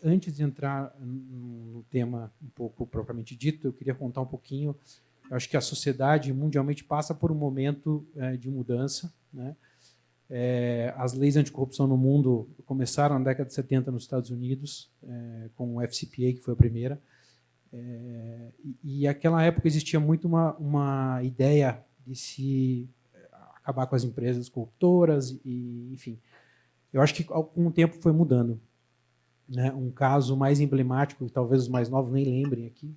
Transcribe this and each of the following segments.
antes de entrar no tema um pouco propriamente dito, eu queria contar um pouquinho. Eu acho que a sociedade mundialmente passa por um momento de mudança, né? As leis anticorrupção no mundo começaram na década de 70 nos Estados Unidos, com o FCPA, que foi a primeira. E aquela época existia muito uma ideia de se acabar com as empresas corruptoras, e, enfim. Eu acho que com o tempo foi mudando. Né? Um caso mais emblemático, que talvez os mais novos nem lembrem aqui,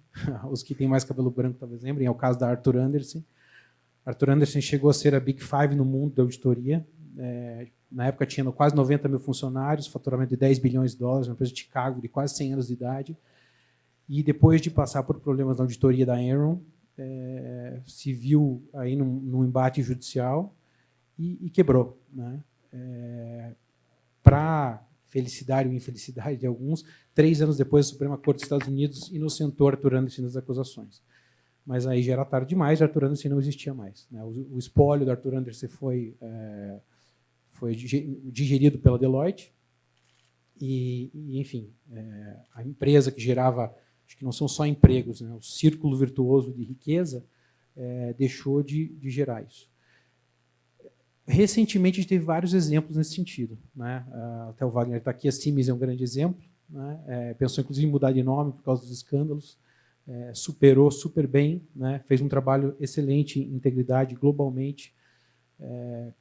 os que têm mais cabelo branco talvez lembrem, é o caso da Arthur Andersen. Arthur Andersen chegou a ser a Big Five no mundo da auditoria. Na época tinha quase 90 mil funcionários, faturamento de 10 bilhões de dólares, uma empresa de Chicago de quase 100 anos de idade. E depois de passar por problemas na auditoria da Enron, se viu aí num embate judicial e quebrou. Né? Para felicidade ou infelicidade de alguns, 3 anos depois, a Suprema Corte dos Estados Unidos inocentou Arthur Andersen das acusações. Mas aí já era tarde demais, Arthur Andersen não existia mais. Né? O espólio do Arthur Andersen foi digerido pela Deloitte, e enfim, a empresa que gerava, acho que não são só empregos, né? O círculo virtuoso de riqueza deixou de gerar isso. Recentemente, a gente teve vários exemplos nesse sentido. Né? Até o Wagner está aqui, a Siemens é um grande exemplo. Né? Pensou, inclusive, em mudar de nome por causa dos escândalos. Superou super bem, né? Fez um trabalho excelente em integridade globalmente.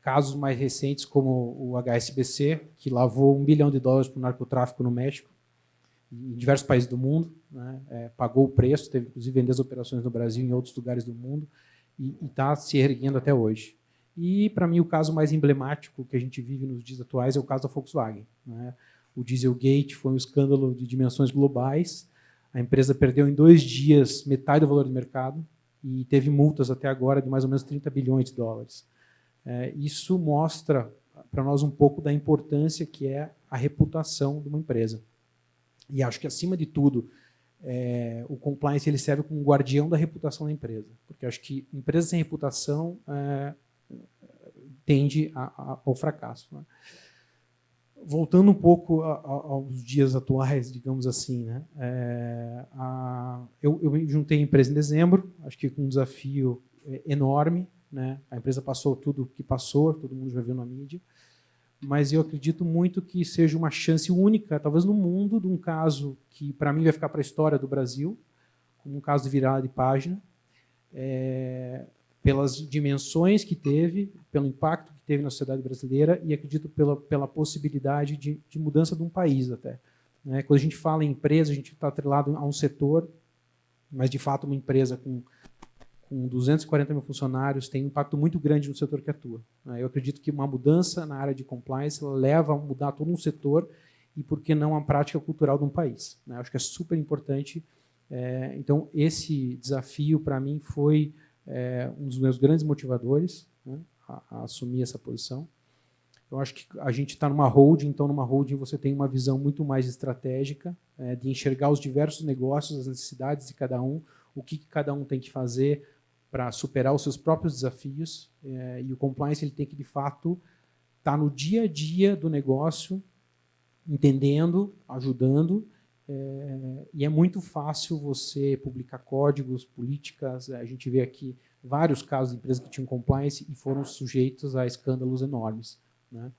Casos mais recentes, como o HSBC, que lavou $1 bilhão para o narcotráfico no México, em diversos países do mundo. Né? Pagou o preço, teve, inclusive, vender as operações no Brasil e em outros lugares do mundo, e está se erguendo até hoje. E, para mim, o caso mais emblemático que a gente vive nos dias atuais é o caso da Volkswagen. Né? O Dieselgate foi um escândalo de dimensões globais. A empresa perdeu em 2 dias metade do valor do mercado e teve multas até agora de mais ou menos $30 bilhões. Isso mostra para nós um pouco da importância que é a reputação de uma empresa. E acho que, acima de tudo, o compliance ele serve como guardião da reputação da empresa. Porque acho que empresa sem reputação tende ao fracasso. Né? Voltando um pouco aos dias atuais, digamos assim, né? Eu me juntei à empresa em dezembro, acho que com um desafio enorme. Né? A empresa passou tudo o que passou, todo mundo já viu na mídia, mas eu acredito muito que seja uma chance única, talvez no mundo, de um caso que, para mim, vai ficar para a história do Brasil, como um caso de virada de página, pelas dimensões que teve, pelo impacto que teve na sociedade brasileira e, acredito, pela possibilidade de mudança de um país até. Né? Quando a gente fala em empresa, a gente está atrelado a um setor, mas, de fato, uma empresa com 240 mil funcionários tem um impacto muito grande no setor que atua. Eu acredito que uma mudança na área de compliance leva a mudar todo um setor e, por que não, a prática cultural de um país. Acho que é super importante. Então, esse desafio, para mim, foi um dos meus grandes motivadores, né, a assumir essa posição. Eu acho que a gente está numa holding, então numa holding você tem uma visão muito mais estratégica, de enxergar os diversos negócios, as necessidades de cada um, o que cada um tem que fazer para superar os seus próprios desafios, e o compliance ele tem que, de fato, estar no dia a dia do negócio, entendendo, ajudando, e é muito fácil você publicar códigos, políticas. A gente vê aqui vários casos de empresas que tinham compliance e foram sujeitos a escândalos enormes. Né?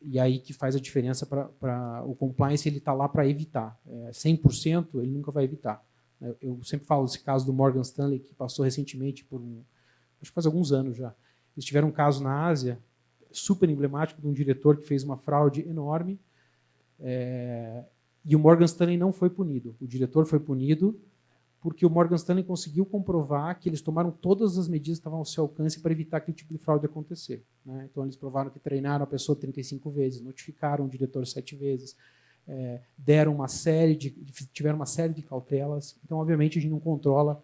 E aí que faz a diferença para o compliance, ele está lá para evitar. 100% ele nunca vai evitar. Eu sempre falo desse caso do Morgan Stanley, que passou recentemente por acho que faz alguns anos já. Eles tiveram um caso na Ásia, super emblemático, de um diretor que fez uma fraude enorme, e o Morgan Stanley não foi punido. O diretor foi punido porque o Morgan Stanley conseguiu comprovar que eles tomaram todas as medidas que estavam ao seu alcance para evitar aquele tipo de fraude acontecer. Né? Então, eles provaram que treinaram a pessoa 35 vezes, notificaram o diretor 7 vezes, tiveram uma série de cautelas. Então, obviamente, a gente não controla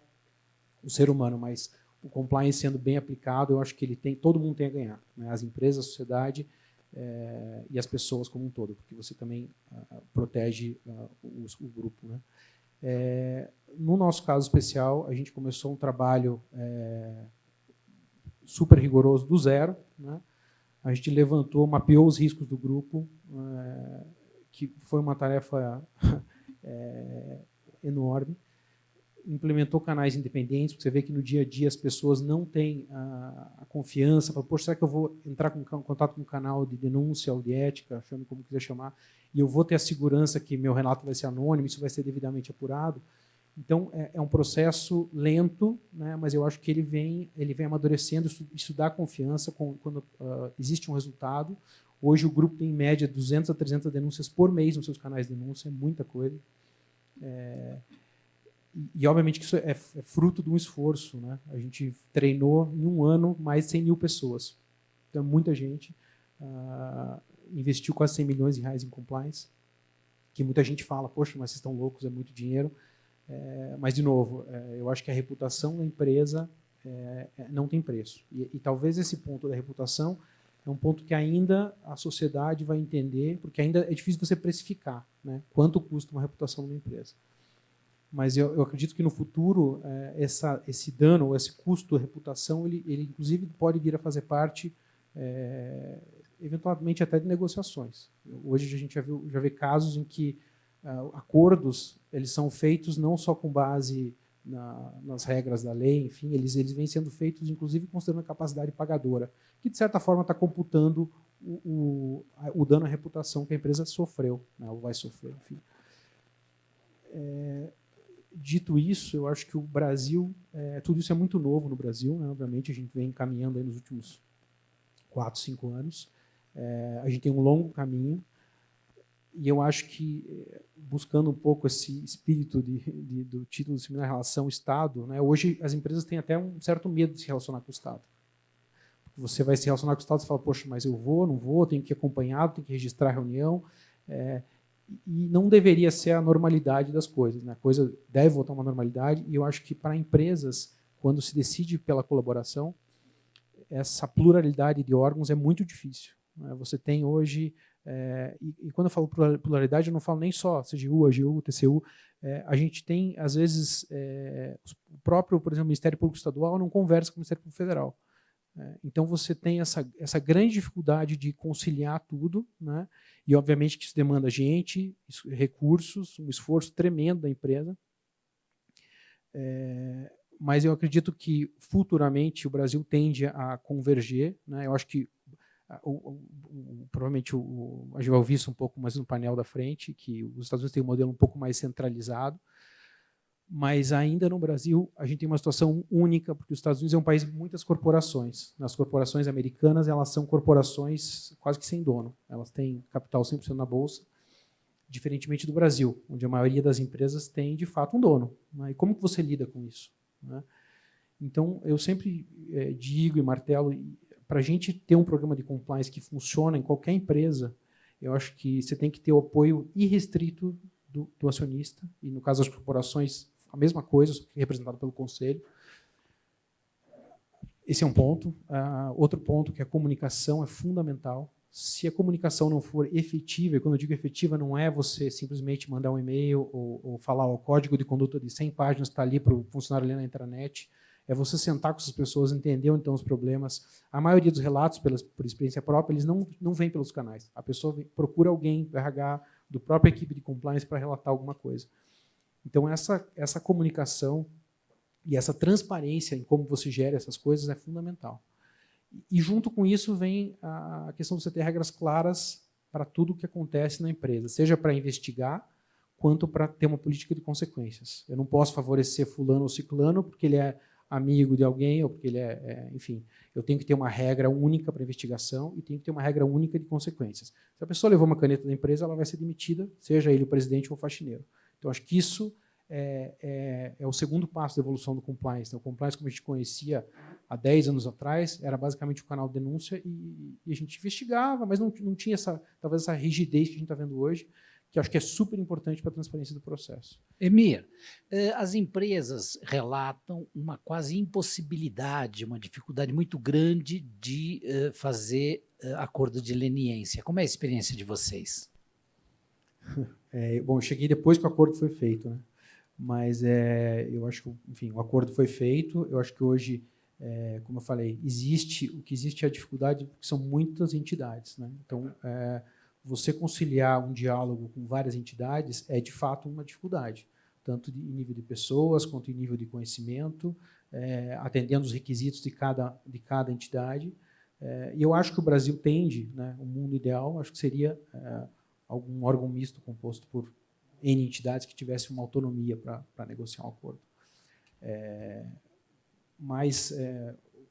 o ser humano, mas o compliance sendo bem aplicado, eu acho que todo mundo tem a ganhar. Né? As empresas, a sociedade e as pessoas como um todo, porque você também protege o grupo. Né? No nosso caso especial, a gente começou um trabalho super rigoroso do zero. Né? A gente mapeou os riscos do grupo, que foi uma tarefa enorme. Implementou canais independentes, porque você vê que no dia a dia as pessoas não têm a confiança, falam, poxa, será que eu vou entrar em contato com um canal de denúncia ou de ética, chame como quiser chamar, e eu vou ter a segurança que meu relato vai ser anônimo, isso vai ser devidamente apurado. Então, é um processo lento, né, mas eu acho que ele vem amadurecendo, isso dá confiança quando existe um resultado. Hoje o grupo tem, em média, 200 a 300 denúncias por mês nos seus canais de denúncia, é muita coisa. E obviamente que isso é fruto de um esforço, né? A gente treinou em um ano mais de 100 mil pessoas. Então, muita gente investiu quase 100 milhões de reais em compliance, que muita gente fala, poxa, mas vocês estão loucos, é muito dinheiro. Mas, de novo, eu acho que a reputação da empresa não tem preço. E talvez esse ponto da reputação é um ponto que ainda a sociedade vai entender, porque ainda é difícil você precificar, né, quanto custa uma reputação de uma empresa. Mas eu acredito que no futuro esse dano ou esse custo de reputação ele inclusive pode vir a fazer parte eventualmente até de negociações. Hoje a gente já vê casos em que acordos eles são feitos não só com base nas regras da lei, enfim, eles vêm sendo feitos inclusive considerando a capacidade pagadora, que de certa forma está computando o dano à reputação que a empresa sofreu, né, ou vai sofrer, enfim. Dito isso, eu acho que o Brasil, tudo isso é muito novo no Brasil, né? Obviamente a gente vem caminhando aí nos últimos 4, 5 anos. A gente tem um longo caminho e eu acho que, buscando um pouco esse espírito do título do seminário, relação Estado, né? Hoje as empresas têm até um certo medo de se relacionar com o Estado. Você vai se relacionar com o Estado e fala, poxa, mas eu vou, não vou, tenho que ir acompanhado, tenho que registrar a reunião. E não deveria ser a normalidade das coisas, né? A coisa deve voltar a uma normalidade, e eu acho que para empresas, quando se decide pela colaboração, essa pluralidade de órgãos é muito difícil, né? Você tem hoje, e quando eu falo pluralidade, eu não falo nem só CGU, AGU, TCU, a gente tem, às vezes, o próprio, por exemplo, Ministério Público Estadual não conversa com o Ministério Público Federal. Então, você tem essa grande dificuldade de conciliar tudo, né? E, obviamente, que isso demanda gente, recursos, um esforço tremendo da empresa. Mas eu acredito que, futuramente, o Brasil tende a converger, né? Eu acho que, provavelmente, a gente vai ouvir isso um pouco mais no painel da frente, que os Estados Unidos têm um modelo um pouco mais centralizado, mas ainda no Brasil a gente tem uma situação única, porque os Estados Unidos é um país de muitas corporações. As corporações americanas, elas são corporações quase que sem dono. Elas têm capital 100% na bolsa, diferentemente do Brasil, onde a maioria das empresas tem, de fato, um dono, né? E como que você lida com isso, né? Então, eu sempre digo e martelo, para a gente ter um programa de compliance que funciona em qualquer empresa, eu acho que você tem que ter o apoio irrestrito do acionista, e no caso das corporações, a mesma coisa, representado pelo conselho. Esse é um ponto. Outro ponto, que a comunicação é fundamental. Se a comunicação não for efetiva, e quando eu digo efetiva, não é você simplesmente mandar um e-mail ou falar o código de conduta de 100 páginas está ali para o funcionário ler na intranet, é você sentar com essas pessoas, entender então os problemas. A maioria dos relatos, por experiência própria, eles não vêm pelos canais. A pessoa procura alguém do RH, do própria equipe de compliance, para relatar alguma coisa. Então, essa comunicação e essa transparência em como você gera essas coisas é fundamental. E junto com isso vem a questão de você ter regras claras para tudo o que acontece na empresa, seja para investigar, quanto para ter uma política de consequências. Eu não posso favorecer fulano ou ciclano porque ele é amigo de alguém, ou porque ele enfim, eu tenho que ter uma regra única para investigação e tenho que ter uma regra única de consequências. Se a pessoa levou uma caneta da empresa, ela vai ser demitida, seja ele o presidente ou o faxineiro. Então, acho que isso é o segundo passo da evolução do compliance. O compliance, como a gente conhecia há 10 anos atrás, era basicamente o canal de denúncia e a gente investigava, mas não tinha talvez essa rigidez que a gente está vendo hoje, que acho que é super importante para a transparência do processo. Emir, as empresas relatam uma quase impossibilidade, uma dificuldade muito grande de fazer acordo de leniência. Como é a experiência de vocês? Bom, eu cheguei depois que o acordo foi feito, né? Mas eu acho que, enfim, o acordo foi feito. Eu acho que hoje, como eu falei, o que existe é a dificuldade, porque são muitas entidades, né? Então, você conciliar um diálogo com várias entidades é, de fato, uma dificuldade, tanto em nível de pessoas, quanto em nível de conhecimento, atendendo os requisitos de cada entidade. E eu acho que o Brasil tende, né, o mundo ideal, acho que seria algum órgão misto composto por N entidades que tivesse uma autonomia para negociar um acordo. Mas,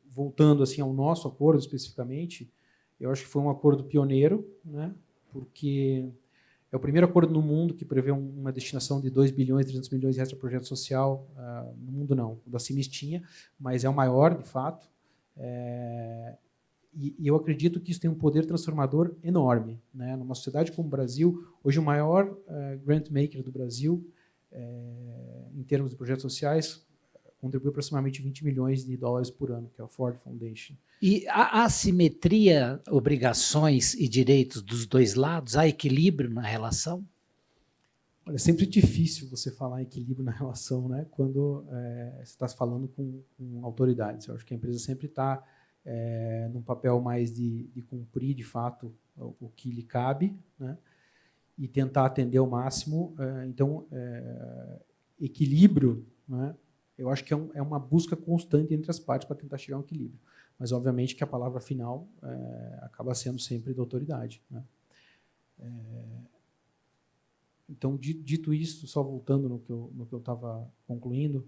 voltando assim ao nosso acordo especificamente, eu acho que foi um acordo pioneiro, né, porque é o primeiro acordo no mundo que prevê uma destinação de 2 bilhões e 300 milhões de reais para projeto social. No mundo não, o da CIMIS tinha, mas é o maior, de fato. E eu acredito que isso tem um poder transformador enorme, né? Numa sociedade como o Brasil, hoje o maior grant maker do Brasil, em termos de projetos sociais, contribui aproximadamente 20 milhões de dólares por ano, que é o Ford Foundation. E a assimetria, obrigações e direitos dos dois lados, há equilíbrio na relação? Olha, é sempre difícil você falar em equilíbrio na relação, né, quando você está falando com autoridades. Eu acho que a empresa sempre está num papel mais de cumprir, de fato, o que lhe cabe, né, e tentar atender ao máximo. Então, equilíbrio, né, eu acho que é uma busca constante entre as partes para tentar chegar a um equilíbrio. Mas, obviamente, que a palavra final acaba sendo sempre da autoridade, né. Então, dito isso, só voltando no que eu estava concluindo,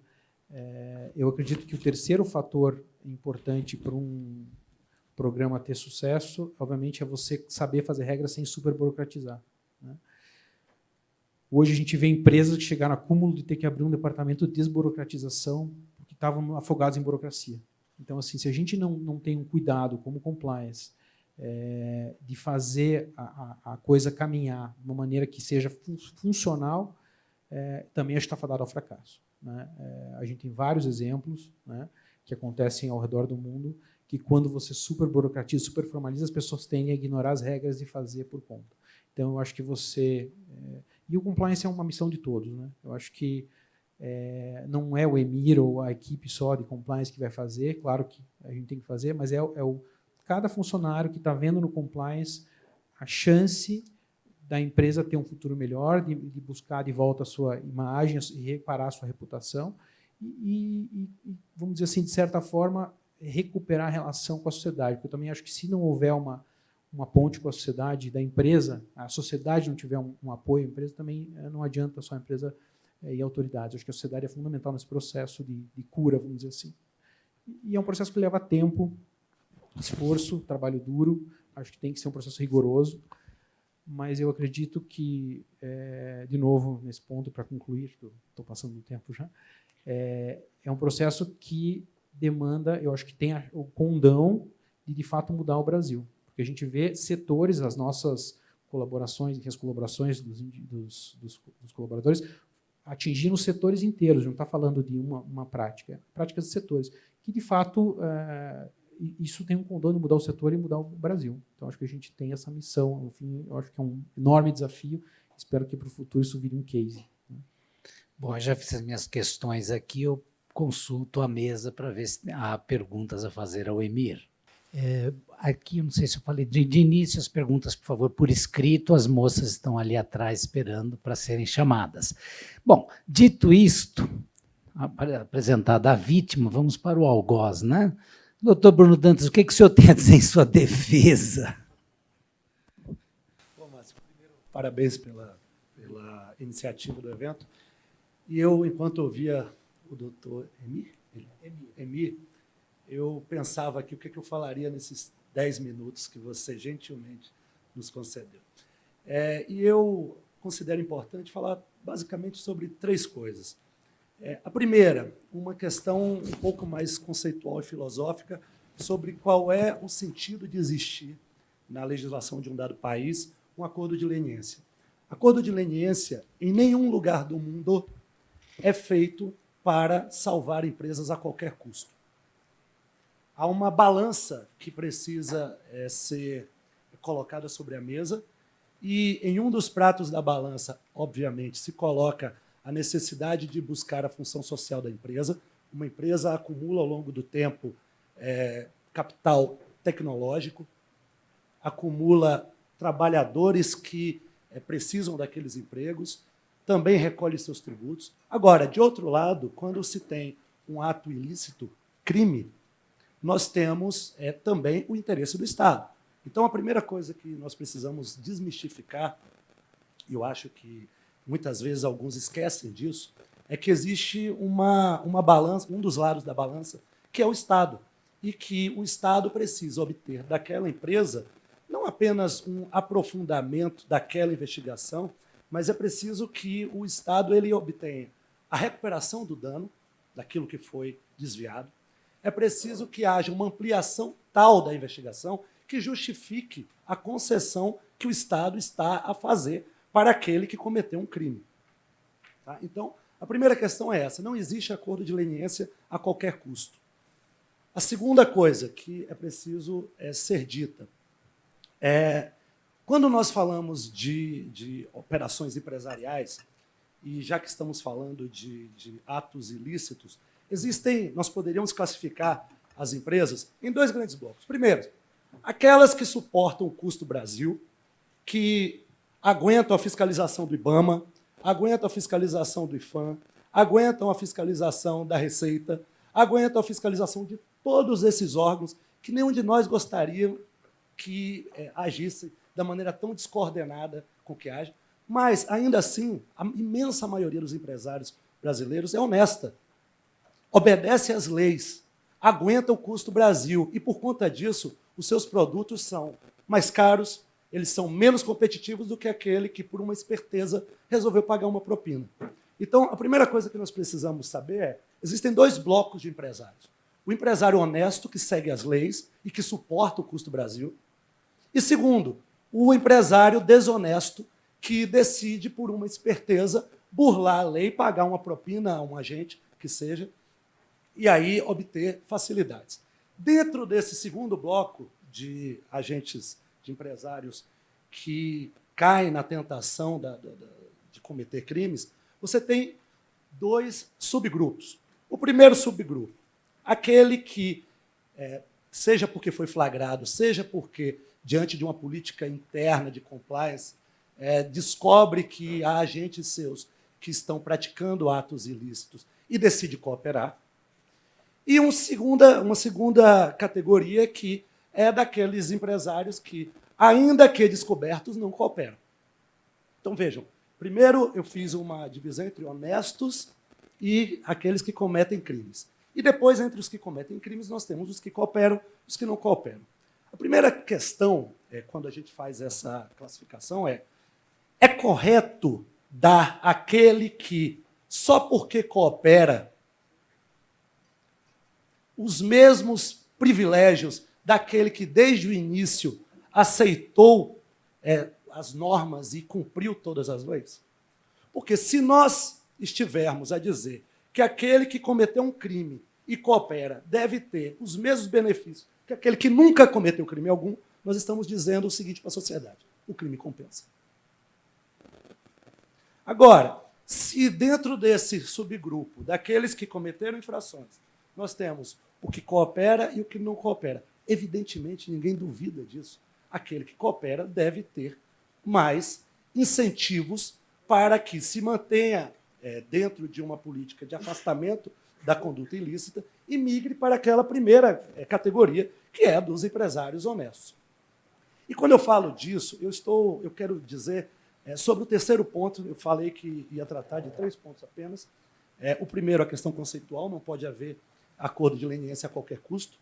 eu acredito que o terceiro fator importante para um programa ter sucesso, obviamente, é você saber fazer regras sem superburocratizar, né? Hoje a gente vê empresas que chegaram a cúmulo de ter que abrir um departamento de desburocratização porque estavam afogados em burocracia. Então, assim, se a gente não tem um cuidado como compliance de fazer a coisa caminhar de uma maneira que seja funcional, também está fadado ao fracasso, né? A gente tem vários exemplos, né, que acontecem ao redor do mundo, que quando você superburocratiza, superformaliza, as pessoas tendem a ignorar as regras e fazer por conta. Então, eu acho que você... E o compliance é uma missão de todos, né? Eu acho que não é o EMIR ou a equipe só de compliance que vai fazer, claro que a gente tem que fazer, mas cada funcionário que está vendo no compliance a chance da empresa ter um futuro melhor, de buscar de volta a sua imagem e reparar a sua reputação e, vamos dizer assim, de certa forma, recuperar a relação com a sociedade. Porque eu também acho que se não houver uma ponte com a sociedade da empresa, a sociedade não tiver um apoio à empresa, também não adianta só a empresa e autoridades. Acho que a sociedade é fundamental nesse processo de cura, vamos dizer assim. E é um processo que leva tempo, esforço, trabalho duro. Acho que tem que ser um processo rigoroso, mas eu acredito que, de novo, nesse ponto, para concluir, estou passando do tempo já, é um processo que demanda, eu acho que tem o condão de fato, mudar o Brasil. Porque a gente vê setores, as nossas colaborações, as colaborações dos colaboradores, atingindo os setores inteiros, não está falando de uma prática, práticas de setores, que, de fato, isso tem um condão de mudar o setor e mudar o Brasil. Então, acho que a gente tem essa missão. No fim, eu acho que é um enorme desafio. Espero que, para o futuro, isso vire um case. Bom, eu já fiz as minhas questões aqui, eu consulto a mesa para ver se há perguntas a fazer ao Emir. Aqui, eu não sei se eu falei, de início, as perguntas, por favor, por escrito, as moças estão ali atrás esperando para serem chamadas. Bom, dito isto, apresentada a vítima, vamos para o algoz, né? Doutor Bruno Dantas, o que o senhor tem a dizer em sua defesa? Bom, Márcio, primeiro, parabéns pela iniciativa do evento. E eu, enquanto ouvia o doutor Emir, eu pensava aqui o que eu falaria nesses 10 minutos que você gentilmente nos concedeu. E eu considero importante falar basicamente sobre 3 coisas. A primeira, uma questão um pouco mais conceitual e filosófica sobre qual é o sentido de existir na legislação de um dado país um acordo de leniência. Acordo de leniência, em nenhum lugar do mundo, é feito para salvar empresas a qualquer custo. Há uma balança que precisa ser colocada sobre a mesa e, em um dos pratos da balança, obviamente, se coloca a necessidade de buscar a função social da empresa. Uma empresa acumula, ao longo do tempo, capital tecnológico, acumula trabalhadores que precisam daqueles empregos, também recolhe seus tributos. Agora, de outro lado, quando se tem um ato ilícito, crime, nós temos também o interesse do Estado. Então, a primeira coisa que nós precisamos desmistificar, e eu acho que muitas vezes alguns esquecem disso, é que existe uma balança, um dos lados da balança, que é o Estado, e que o Estado precisa obter daquela empresa não apenas um aprofundamento daquela investigação, mas é preciso que o Estado ele obtenha a recuperação do dano, daquilo que foi desviado. É preciso que haja uma ampliação tal da investigação que justifique a concessão que o Estado está a fazer para aquele que cometeu um crime. Tá? Então, a primeira questão é essa: não existe acordo de leniência a qualquer custo. A segunda coisa que é preciso ser dita é, quando nós falamos de operações empresariais, e já que estamos falando de atos ilícitos, nós poderíamos classificar as empresas em dois grandes blocos. Primeiro, aquelas que suportam o custo Brasil, que aguentam a fiscalização do IBAMA, aguentam a fiscalização do IFAM, aguentam a fiscalização da Receita, aguentam a fiscalização de todos esses órgãos que nenhum de nós gostaria que agisse da maneira tão descoordenada com que age, mas, ainda assim, a imensa maioria dos empresários brasileiros é honesta, obedece às leis, aguenta o custo Brasil e, por conta disso, os seus produtos são mais caros, eles são menos competitivos do que aquele que, por uma esperteza, resolveu pagar uma propina. Então, a primeira coisa que nós precisamos saber é: existem dois blocos de empresários. O empresário honesto, que segue as leis e que suporta o custo Brasil. E, segundo, o empresário desonesto, que decide, por uma esperteza, burlar a lei, pagar uma propina a um agente, que seja, e aí obter facilidades. Dentro desse segundo bloco de agentes, de empresários que caem na tentação de cometer crimes, você tem dois subgrupos. O primeiro subgrupo, aquele que, seja porque foi flagrado, seja porque, diante de uma política interna de compliance, descobre que há agentes seus que estão praticando atos ilícitos e decide cooperar. E uma segunda categoria que é daqueles empresários que, ainda que descobertos, não cooperam. Então, vejam, primeiro eu fiz uma divisão entre honestos e aqueles que cometem crimes. E depois, entre os que cometem crimes, nós temos os que cooperam e os que não cooperam. A primeira questão, quando a gente faz essa classificação, é correto dar àquele que, só porque coopera, os mesmos privilégios daquele que, desde o início, aceitou as normas e cumpriu todas as leis? Porque se nós estivermos a dizer que aquele que cometeu um crime e coopera deve ter os mesmos benefícios que aquele que nunca cometeu crime algum, nós estamos dizendo o seguinte para a sociedade: o crime compensa. Agora, se dentro desse subgrupo, daqueles que cometeram infrações, nós temos o que coopera e o que não coopera, evidentemente, ninguém duvida disso. Aquele que coopera deve ter mais incentivos para que se mantenha dentro de uma política de afastamento da conduta ilícita e migre para aquela primeira categoria, que é a dos empresários honestos. E quando eu falo disso, eu quero dizer sobre o terceiro ponto. Eu falei que ia tratar de 3 pontos apenas. O primeiro, a questão conceitual: não pode haver acordo de leniência a qualquer custo.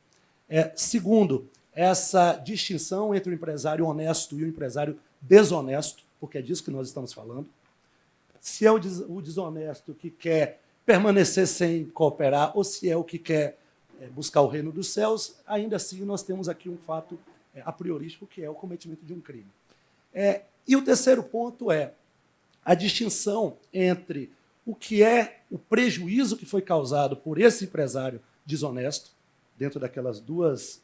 Segundo, essa distinção entre o empresário honesto e o empresário desonesto, porque é disso que nós estamos falando. Se é o desonesto que quer permanecer sem cooperar ou se é o que quer buscar o reino dos céus, ainda assim nós temos aqui um fato a priorístico, que é o cometimento de um crime. E o terceiro ponto é a distinção entre o que é o prejuízo que foi causado por esse empresário desonesto, dentro daquelas duas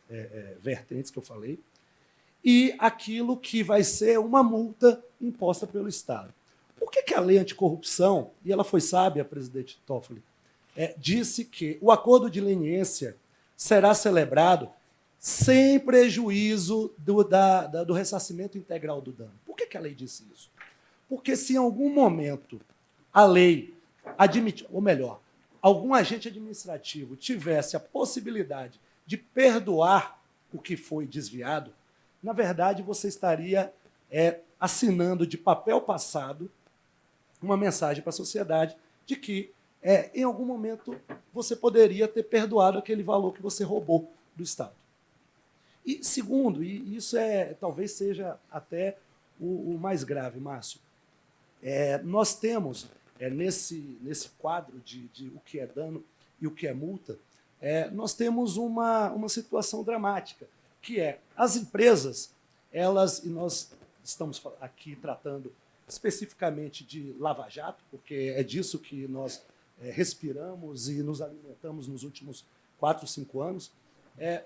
vertentes que eu falei, e aquilo que vai ser uma multa imposta pelo Estado. Por que a lei anticorrupção, e ela foi sábia, presidente Toffoli, disse que o acordo de leniência será celebrado sem prejuízo do ressarcimento integral do dano. Por que a lei disse isso? Porque se em algum momento a lei admitir, ou melhor, algum agente administrativo tivesse a possibilidade de perdoar o que foi desviado, na verdade, você estaria assinando de papel passado uma mensagem para a sociedade de que, em algum momento, você poderia ter perdoado aquele valor que você roubou do Estado. E segundo, e isso talvez seja até o mais grave, Márcio, nós temos, nesse quadro de o que é dano e o que é multa, nós temos uma situação dramática, que as empresas, e nós estamos aqui tratando especificamente de Lava Jato, porque é disso que nós respiramos e nos alimentamos nos últimos 4, 5 anos,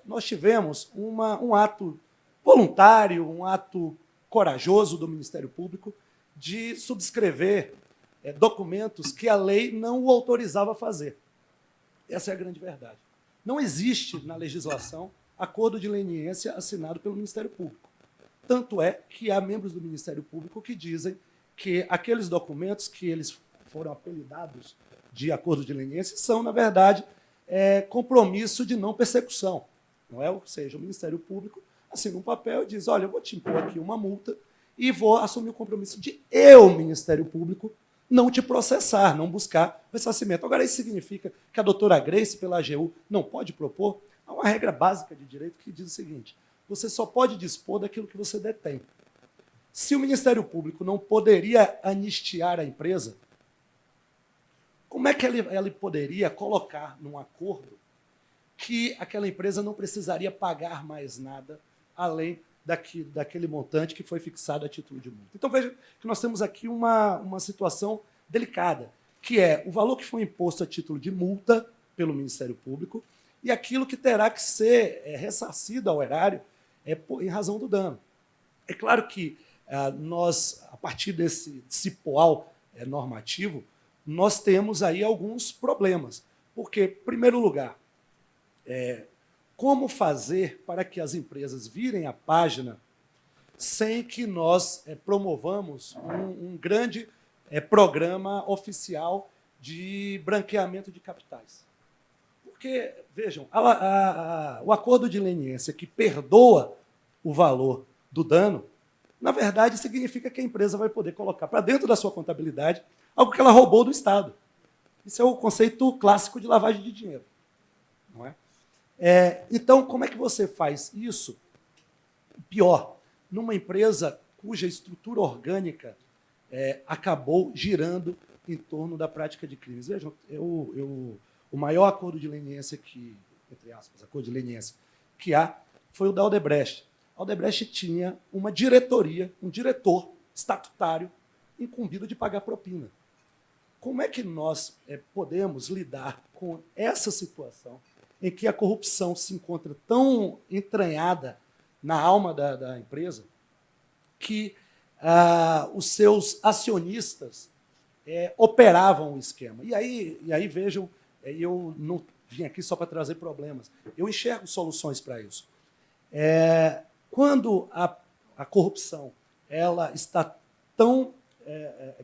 nós tivemos um ato voluntário, um ato corajoso do Ministério Público de subscrever documentos que a lei não o autorizava a fazer. Essa é a grande verdade. Não existe na legislação acordo de leniência assinado pelo Ministério Público. Tanto é que há membros do Ministério Público que dizem que aqueles documentos que eles foram apelidados de acordo de leniência são, na verdade, compromisso de não persecução. Não é? Ou seja, o Ministério Público assina um papel e diz, olha, eu vou te impor aqui uma multa e vou assumir o compromisso de Ministério Público, não te processar, não buscar ressarcimento. Agora, isso significa que a doutora Grace, pela AGU, não pode propor? Há uma regra básica de direito que diz o seguinte, você só pode dispor daquilo que você detém. Se o Ministério Público não poderia anistiar a empresa, como é que ela poderia colocar num acordo que aquela empresa não precisaria pagar mais nada além daquele montante que foi fixado a título de multa? Então, veja que nós temos aqui uma situação delicada, que é o valor que foi imposto a título de multa pelo Ministério Público e aquilo que terá que ser ressarcido ao erário em razão do dano. É claro que nós, a partir desse cipoal normativo, nós temos aí alguns problemas. Porque, em primeiro lugar, como fazer para que as empresas virem a página sem que nós promovamos um grande programa oficial de branqueamento de capitais? Porque, vejam, o acordo de leniência que perdoa o valor do dano, na verdade, significa que a empresa vai poder colocar para dentro da sua contabilidade algo que ela roubou do Estado. Isso é o conceito clássico de lavagem de dinheiro. Não é? Então, como é que você faz isso? Pior, numa empresa cuja estrutura orgânica acabou girando em torno da prática de crimes. Vejam, o maior acordo de leniência entre aspas, acordo de leniência que há foi o da Odebrecht. A Odebrecht tinha uma diretoria, um diretor estatutário incumbido de pagar propina. Como é que nós podemos lidar com essa situação em que a corrupção se encontra tão entranhada na alma da empresa que os seus acionistas operavam o esquema? E aí vejam, eu não vim aqui só para trazer problemas, eu enxergo soluções para isso. Quando a corrupção ela está tão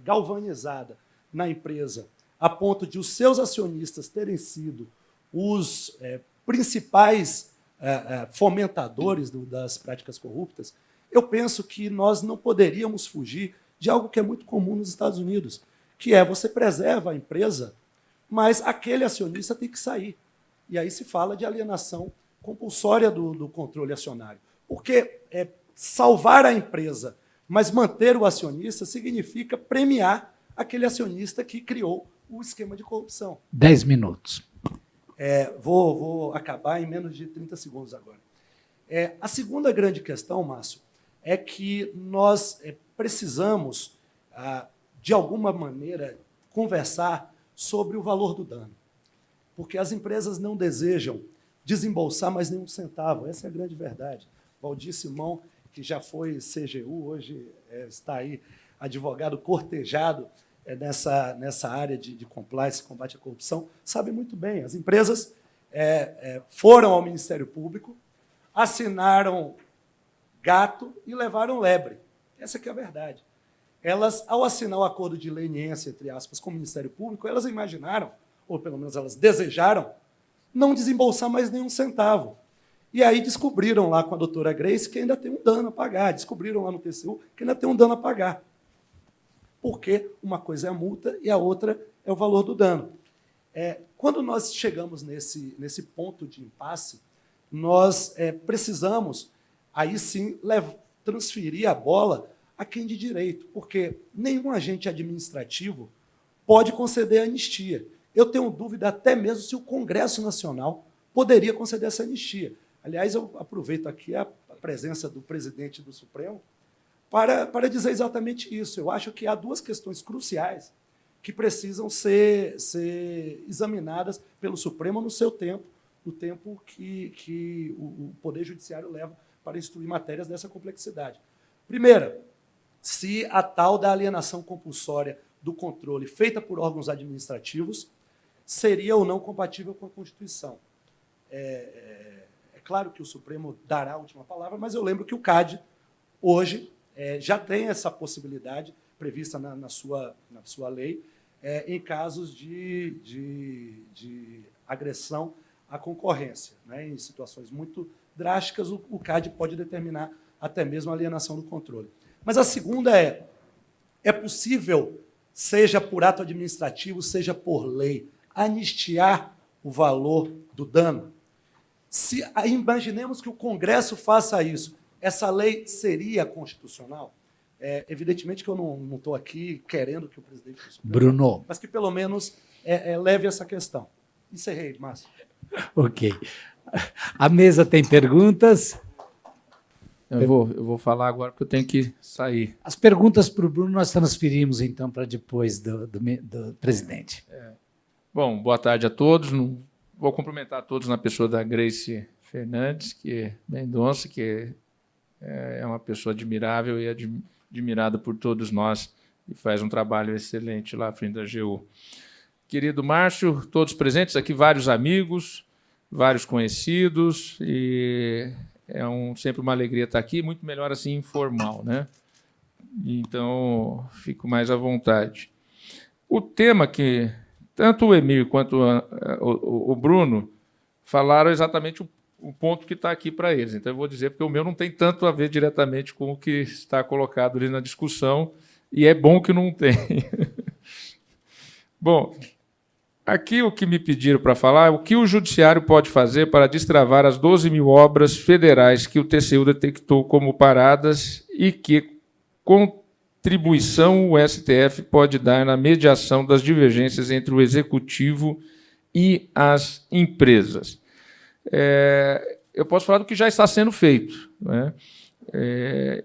galvanizada na empresa, a ponto de os seus acionistas terem sido os principais fomentadores das práticas corruptas, eu penso que nós não poderíamos fugir de algo que é muito comum nos Estados Unidos, que você preserva a empresa, mas aquele acionista tem que sair. E aí se fala de alienação compulsória do controle acionário. Porque salvar a empresa, mas manter o acionista, significa premiar aquele acionista que criou o esquema de corrupção. 10 minutos. Vou acabar em menos de 30 segundos agora. A segunda grande questão, Márcio, é que nós precisamos, de alguma maneira, conversar sobre o valor do dano. Porque as empresas não desejam desembolsar mais nenhum centavo. Essa é a grande verdade. Valdir Simão, que já foi CGU, hoje está aí advogado cortejado nessa área de compliance, combate à corrupção, sabe muito bem. As empresas foram ao Ministério Público assinaram gato e levaram lebre. Essa que é a verdade. Elas, ao assinar o acordo de leniência, entre aspas, com o Ministério Público, elas imaginaram, ou pelo menos elas desejaram, não desembolsar mais nenhum centavo. E aí descobriram lá com a doutora Grace que ainda tem um dano a pagar, descobriram lá no TCU que ainda tem um dano a pagar. Porque uma coisa é a multa e a outra é o valor do dano. Quando nós chegamos nesse ponto de impasse, nós precisamos, aí sim, transferir a bola a quem de direito, porque nenhum agente administrativo pode conceder anistia. Eu tenho dúvida até mesmo se o Congresso Nacional poderia conceder essa anistia. Aliás, eu aproveito aqui a presença do presidente do Supremo para dizer exatamente isso. Eu acho que há duas questões cruciais que precisam ser examinadas pelo Supremo no seu tempo, no tempo que o Poder Judiciário leva para instruir matérias dessa complexidade. Primeira, se a tal da alienação compulsória do controle feita por órgãos administrativos seria ou não compatível com a Constituição. É claro que o Supremo dará a última palavra, mas eu lembro que o CAD, hoje, já tem essa possibilidade prevista na sua lei, em casos de agressão à concorrência. Né? Em situações muito drásticas, o CAD pode determinar até mesmo a alienação do controle. Mas a segunda é possível, seja por ato administrativo, seja por lei, anistiar o valor do dano? Se imaginemos que o Congresso faça isso, essa lei seria constitucional? Evidentemente que eu não estou aqui querendo que o presidente do Supremo, Bruno. mas que pelo menos leve essa questão. Encerrei, Márcio. Ok. A mesa tem perguntas? Eu vou falar agora porque eu tenho que sair. As perguntas para o Bruno nós transferimos, então, para depois do presidente. Bom, boa tarde a todos. Vou cumprimentar a todos na pessoa da Grace Fernandes, Mendonça, que é uma pessoa admirável e admirada por todos nós e faz um trabalho excelente lá à frente da AGU. Querido Márcio, todos presentes aqui, vários amigos, vários conhecidos, e sempre uma alegria estar aqui, muito melhor assim informal, né? Então, fico mais à vontade. O tema que tanto o Emir quanto o Bruno falaram exatamente o ponto que está aqui para eles. Então, eu vou dizer, porque o meu não tem tanto a ver diretamente com o que está colocado ali na discussão, e é bom que não tem. Bom, aqui o que me pediram para falar é o que o Judiciário pode fazer para destravar as 12 mil obras federais que o TCU detectou como paradas e que contribuição o STF pode dar na mediação das divergências entre o Executivo e as empresas. Eu posso falar do que já está sendo feito, né?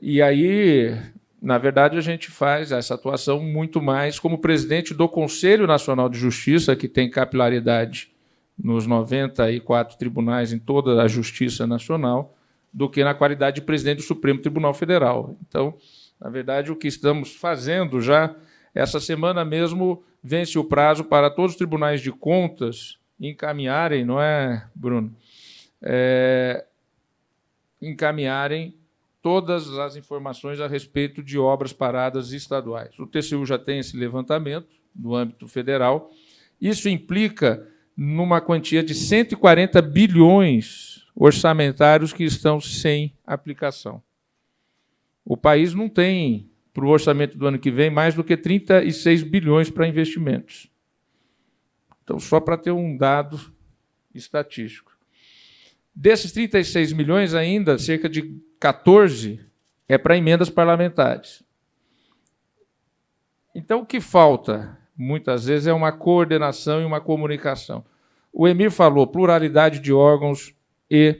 E aí, na verdade, a gente faz essa atuação muito mais como presidente do Conselho Nacional de Justiça, que tem capilaridade nos 94 tribunais em toda a Justiça Nacional, do que na qualidade de presidente do Supremo Tribunal Federal. Então, na verdade, o que estamos fazendo já, essa semana mesmo, vence o prazo para todos os tribunais de contas encaminharem, não é, Bruno? Encaminharem todas as informações a respeito de obras paradas estaduais. O TCU já tem esse levantamento no âmbito federal. Isso implica numa quantia de 140 bilhões orçamentários que estão sem aplicação. O país não tem, para o orçamento do ano que vem, mais do que 36 bilhões para investimentos. Então, só para ter um dado estatístico. Desses 36 milhões ainda, cerca de 14 é para emendas parlamentares. Então, o que falta, muitas vezes, é uma coordenação e uma comunicação. O Emir falou pluralidade de órgãos e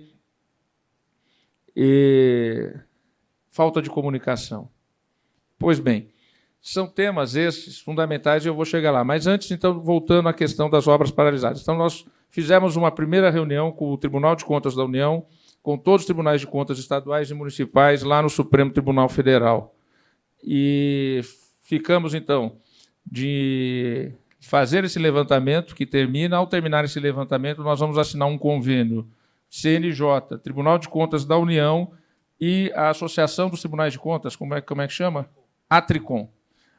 falta de comunicação. Pois bem, são temas esses fundamentais e eu vou chegar lá. Mas antes, então, voltando à questão das obras paralisadas. Então, nós fizemos uma primeira reunião com o Tribunal de Contas da União, com todos os tribunais de contas estaduais e municipais, lá no Supremo Tribunal Federal. E ficamos, então, de fazer esse levantamento, que termina. Ao terminar esse levantamento, nós vamos assinar um convênio CNJ, Tribunal de Contas da União e a Associação dos Tribunais de Contas, como é que chama? ATRICOM,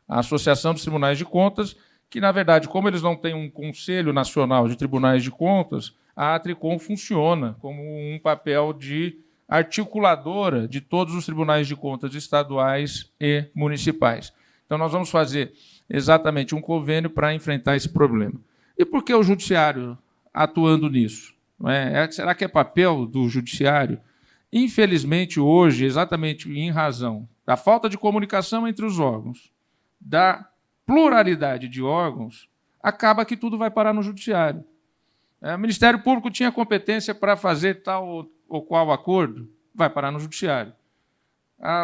a Associação dos Tribunais de Contas, que, na verdade, como eles não têm um Conselho Nacional de Tribunais de Contas, a ATRICOM funciona como um papel de articuladora de todos os tribunais de contas estaduais e municipais. Então, nós vamos fazer exatamente um convênio para enfrentar esse problema. E por que o judiciário atuando nisso? Não é? Será que é papel do judiciário? Infelizmente, hoje, exatamente em razão da falta de comunicação entre os órgãos, da pluralidade de órgãos, acaba que tudo vai parar no judiciário. O Ministério Público tinha competência para fazer tal ou qual acordo, vai parar no judiciário.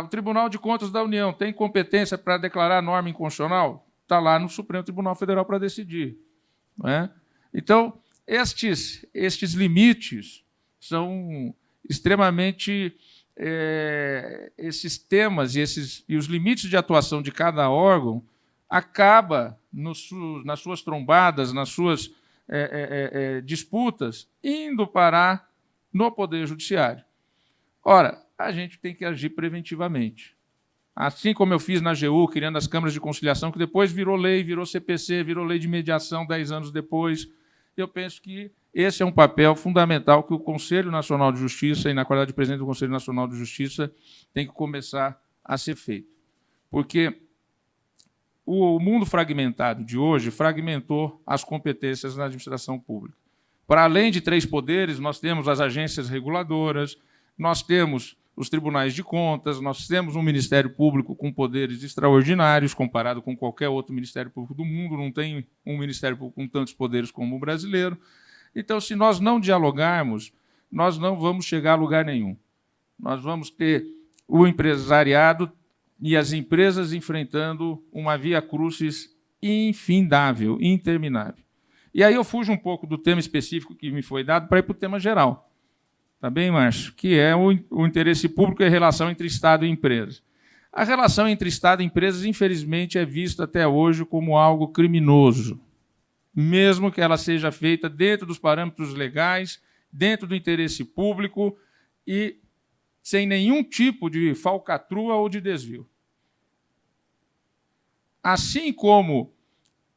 O Tribunal de Contas da União tem competência para declarar norma inconstitucional? Está lá no Supremo Tribunal Federal para decidir. Não é? Então, estes limites são extremamente... esses temas e os limites de atuação de cada órgão acaba nas suas trombadas, nas suas disputas, indo parar no Poder Judiciário. Ora, a gente tem que agir preventivamente. Assim como eu fiz na AGU, criando as câmaras de conciliação, que depois virou lei, virou CPC, virou lei de mediação 10 anos depois, eu penso que esse é um papel fundamental que o Conselho Nacional de Justiça, e na qualidade de presidente do Conselho Nacional de Justiça, tem que começar a ser feito. Porque o mundo fragmentado de hoje fragmentou as competências na administração pública. Para além de 3 poderes, nós temos as agências reguladoras, nós temos os tribunais de contas, nós temos um Ministério Público com poderes extraordinários, comparado com qualquer outro Ministério Público do mundo, não tem um Ministério Público com tantos poderes como o brasileiro. Então, se nós não dialogarmos, nós não vamos chegar a lugar nenhum. Nós vamos ter o empresariado e as empresas enfrentando uma via crucis infindável, interminável. E aí eu fujo um pouco do tema específico que me foi dado para ir para o tema geral. Tá bem, Márcio? Que é o interesse público e a relação entre Estado e empresa. A relação entre Estado e empresas, infelizmente, é vista até hoje como algo criminoso, mesmo que ela seja feita dentro dos parâmetros legais, dentro do interesse público e sem nenhum tipo de falcatrua ou de desvio. Assim como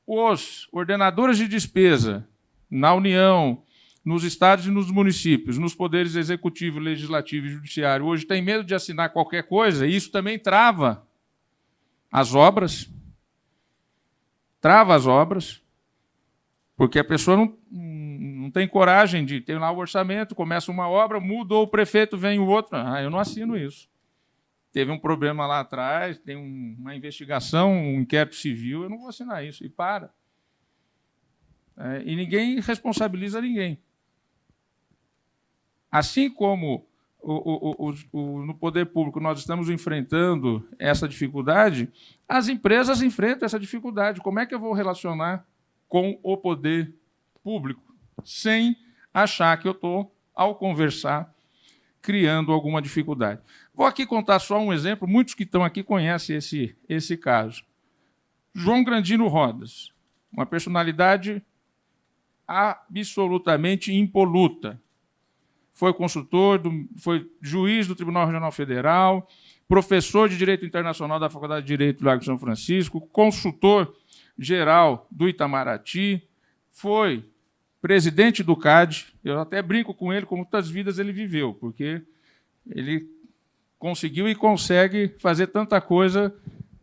os ordenadores de despesa na União, nos estados e nos municípios, nos poderes executivo, legislativo e judiciário, hoje têm medo de assinar qualquer coisa, e isso também trava as obras, porque a pessoa não tem coragem de ter lá o orçamento, começa uma obra, mudou o prefeito, vem o outro. Eu não assino isso. Teve um problema lá atrás, tem uma investigação, um inquérito civil, eu não vou assinar isso. E para. E ninguém responsabiliza ninguém. Assim como no poder público nós estamos enfrentando essa dificuldade, as empresas enfrentam essa dificuldade. Como é que eu vou relacionar com o poder público sem achar que eu estou, ao conversar, criando alguma dificuldade? Vou aqui contar só um exemplo, muitos que estão aqui conhecem esse caso. João Grandino Rodas, uma personalidade absolutamente impoluta. Foi consultor, foi juiz do Tribunal Regional Federal, professor de Direito Internacional da Faculdade de Direito do Largo de São Francisco, consultor geral do Itamaraty, foi presidente do CAD. Eu até brinco com ele como muitas vidas ele viveu, porque ele conseguiu e consegue fazer tanta coisa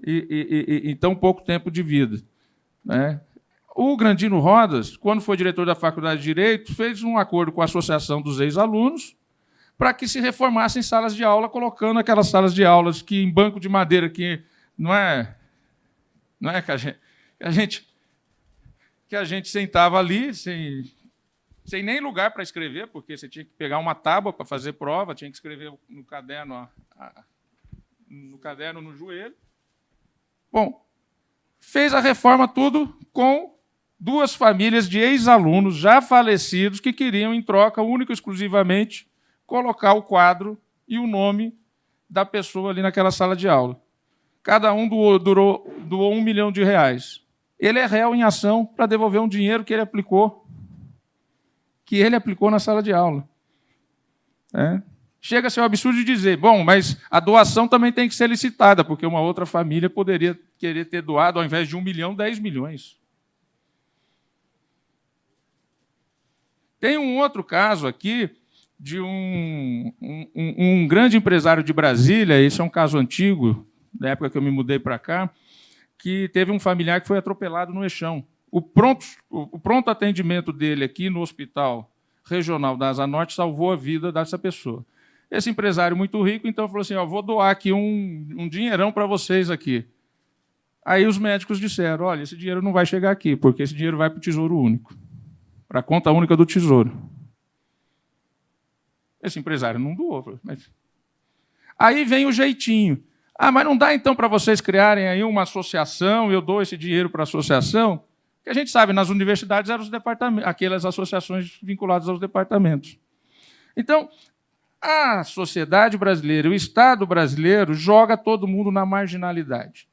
em tão pouco tempo de vida, né? O Grandino Rodas, quando foi diretor da Faculdade de Direito, fez um acordo com a Associação dos Ex-Alunos para que se reformassem salas de aula, colocando aquelas salas de aulas que em banco de madeira, que não é que a gente sentava ali sem nem lugar para escrever, porque você tinha que pegar uma tábua para fazer prova, tinha que escrever no caderno, no joelho. Bom, fez a reforma tudo com 2 famílias de ex-alunos já falecidos que queriam, em troca, única e exclusivamente, colocar o quadro e o nome da pessoa ali naquela sala de aula. Cada um doou R$1 milhão. Ele é réu em ação para devolver um dinheiro que ele aplicou na sala de aula. né? Chega a ser um absurdo de dizer, bom, mas a doação também tem que ser licitada, porque uma outra família poderia querer ter doado, ao invés de 1 milhão, 10 milhões. Tem um outro caso aqui de um grande empresário de Brasília, esse é um caso antigo, da época que eu me mudei para cá, que teve um familiar que foi atropelado no Eixão. O pronto atendimento dele aqui no Hospital Regional da Asa Norte salvou a vida dessa pessoa. Esse empresário muito rico, então, falou assim, vou doar aqui um dinheirão para vocês aqui. Aí os médicos disseram, olha, esse dinheiro não vai chegar aqui, porque esse dinheiro vai para o Tesouro Único, para a conta única do Tesouro. Esse empresário não doou. Mas... Aí vem o jeitinho. Mas não dá, então, para vocês criarem aí uma associação, eu dou esse dinheiro para a associação? Porque a gente sabe, nas universidades eram os departamentos, aquelas associações vinculadas aos departamentos. Então, a sociedade brasileira, o Estado brasileiro, joga todo mundo na marginalidade.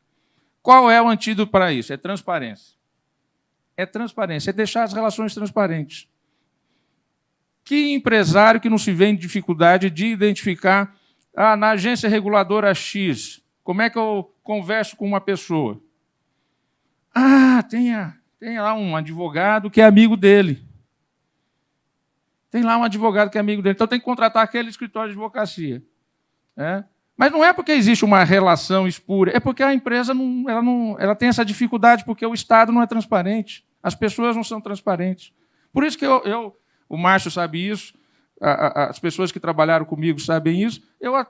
Qual é o antídoto para isso? É transparência. É transparência, é deixar as relações transparentes. Que empresário que não se vê em dificuldade de identificar na agência reguladora X, como é que eu converso com uma pessoa? Tem lá um advogado que é amigo dele. Tem lá um advogado que é amigo dele. Então tem que contratar aquele escritório de advocacia. Mas não é porque existe uma relação espúria, é porque a empresa ela tem essa dificuldade, porque o Estado não é transparente. As pessoas não são transparentes. Por isso que o Márcio sabe isso, as pessoas que trabalharam comigo sabem isso.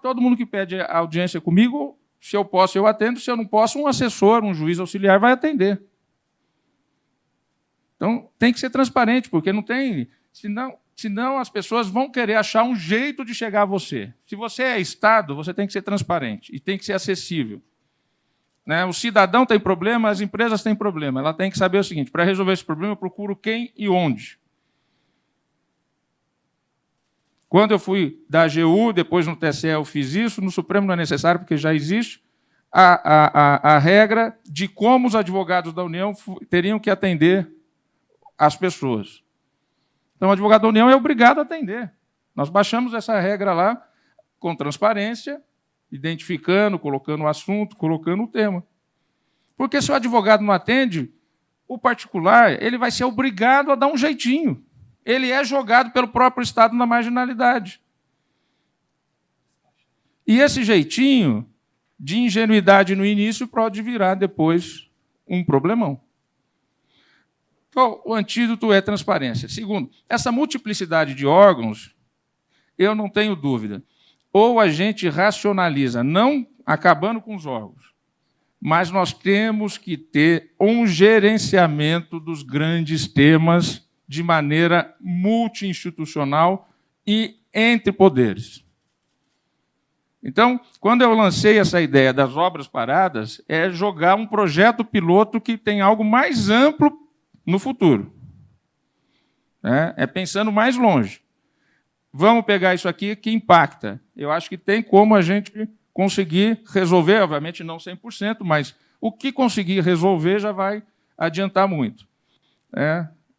Todo mundo que pede audiência comigo, se eu posso, eu atendo. Se eu não posso, um assessor, um juiz auxiliar vai atender. Então, tem que ser transparente, porque não tem... Senão as pessoas vão querer achar um jeito de chegar a você. Se você é Estado, você tem que ser transparente e tem que ser acessível. O cidadão tem problema, as empresas têm problema. Ela tem que saber o seguinte, para resolver esse problema, eu procuro quem e onde. Quando eu fui da AGU, depois no TSE eu fiz isso, no Supremo não é necessário, porque já existe a regra de como os advogados da União teriam que atender as pessoas. Então, o advogado da União é obrigado a atender. Nós baixamos essa regra lá com transparência, identificando, colocando o assunto, colocando o tema. Porque se o advogado não atende, o particular ele vai ser obrigado a dar um jeitinho. Ele é jogado pelo próprio Estado na marginalidade. E esse jeitinho de ingenuidade no início pode virar depois um problemão. Então, o antídoto é transparência. Segundo, essa multiplicidade de órgãos, eu não tenho dúvida. Ou a gente racionaliza, não acabando com os órgãos, mas nós temos que ter um gerenciamento dos grandes temas de maneira multi-institucional e entre poderes. Então, quando eu lancei essa ideia das obras paradas, é jogar um projeto piloto que tem algo mais amplo no futuro. É pensando mais longe. Vamos pegar isso aqui que impacta. Eu acho que tem como a gente conseguir resolver, obviamente não 100%, mas o que conseguir resolver já vai adiantar muito.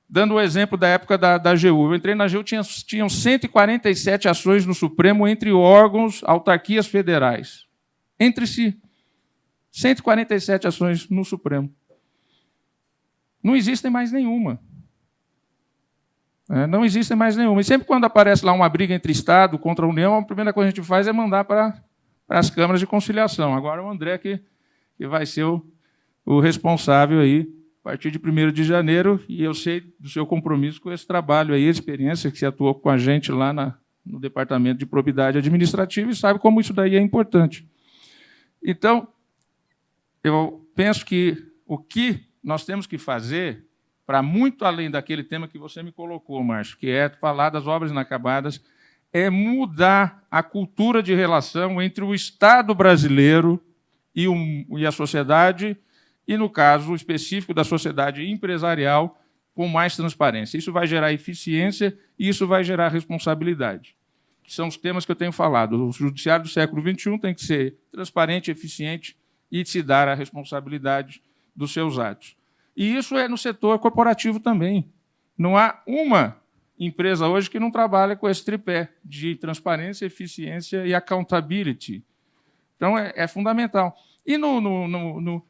Dando o exemplo da época da AGU. Eu entrei na AGU, tinham 147 ações no Supremo entre órgãos, autarquias federais. Entre si. 147 ações no Supremo. Não existem mais nenhuma. Não existem mais nenhuma. E sempre quando aparece lá uma briga entre Estado contra a União, a primeira coisa que a gente faz é mandar para as câmaras de conciliação. Agora o André que vai ser o responsável aí, a partir de 1º de janeiro, e eu sei do seu compromisso com esse trabalho aí, a experiência que você atuou com a gente lá no Departamento de Probidade Administrativa e sabe como isso daí é importante. Então, eu penso que o que nós temos que fazer, para muito além daquele tema que você me colocou, Márcio, que é falar das obras inacabadas, é mudar a cultura de relação entre o Estado brasileiro e a sociedade, e, no caso específico da sociedade empresarial, com mais transparência. Isso vai gerar eficiência e isso vai gerar responsabilidade, que são os temas que eu tenho falado. O judiciário do século XXI tem que ser transparente, eficiente e se dar a responsabilidade dos seus atos. E isso é no setor corporativo também. Não há uma empresa hoje que não trabalha com esse tripé de transparência, eficiência e accountability. Então, é fundamental. E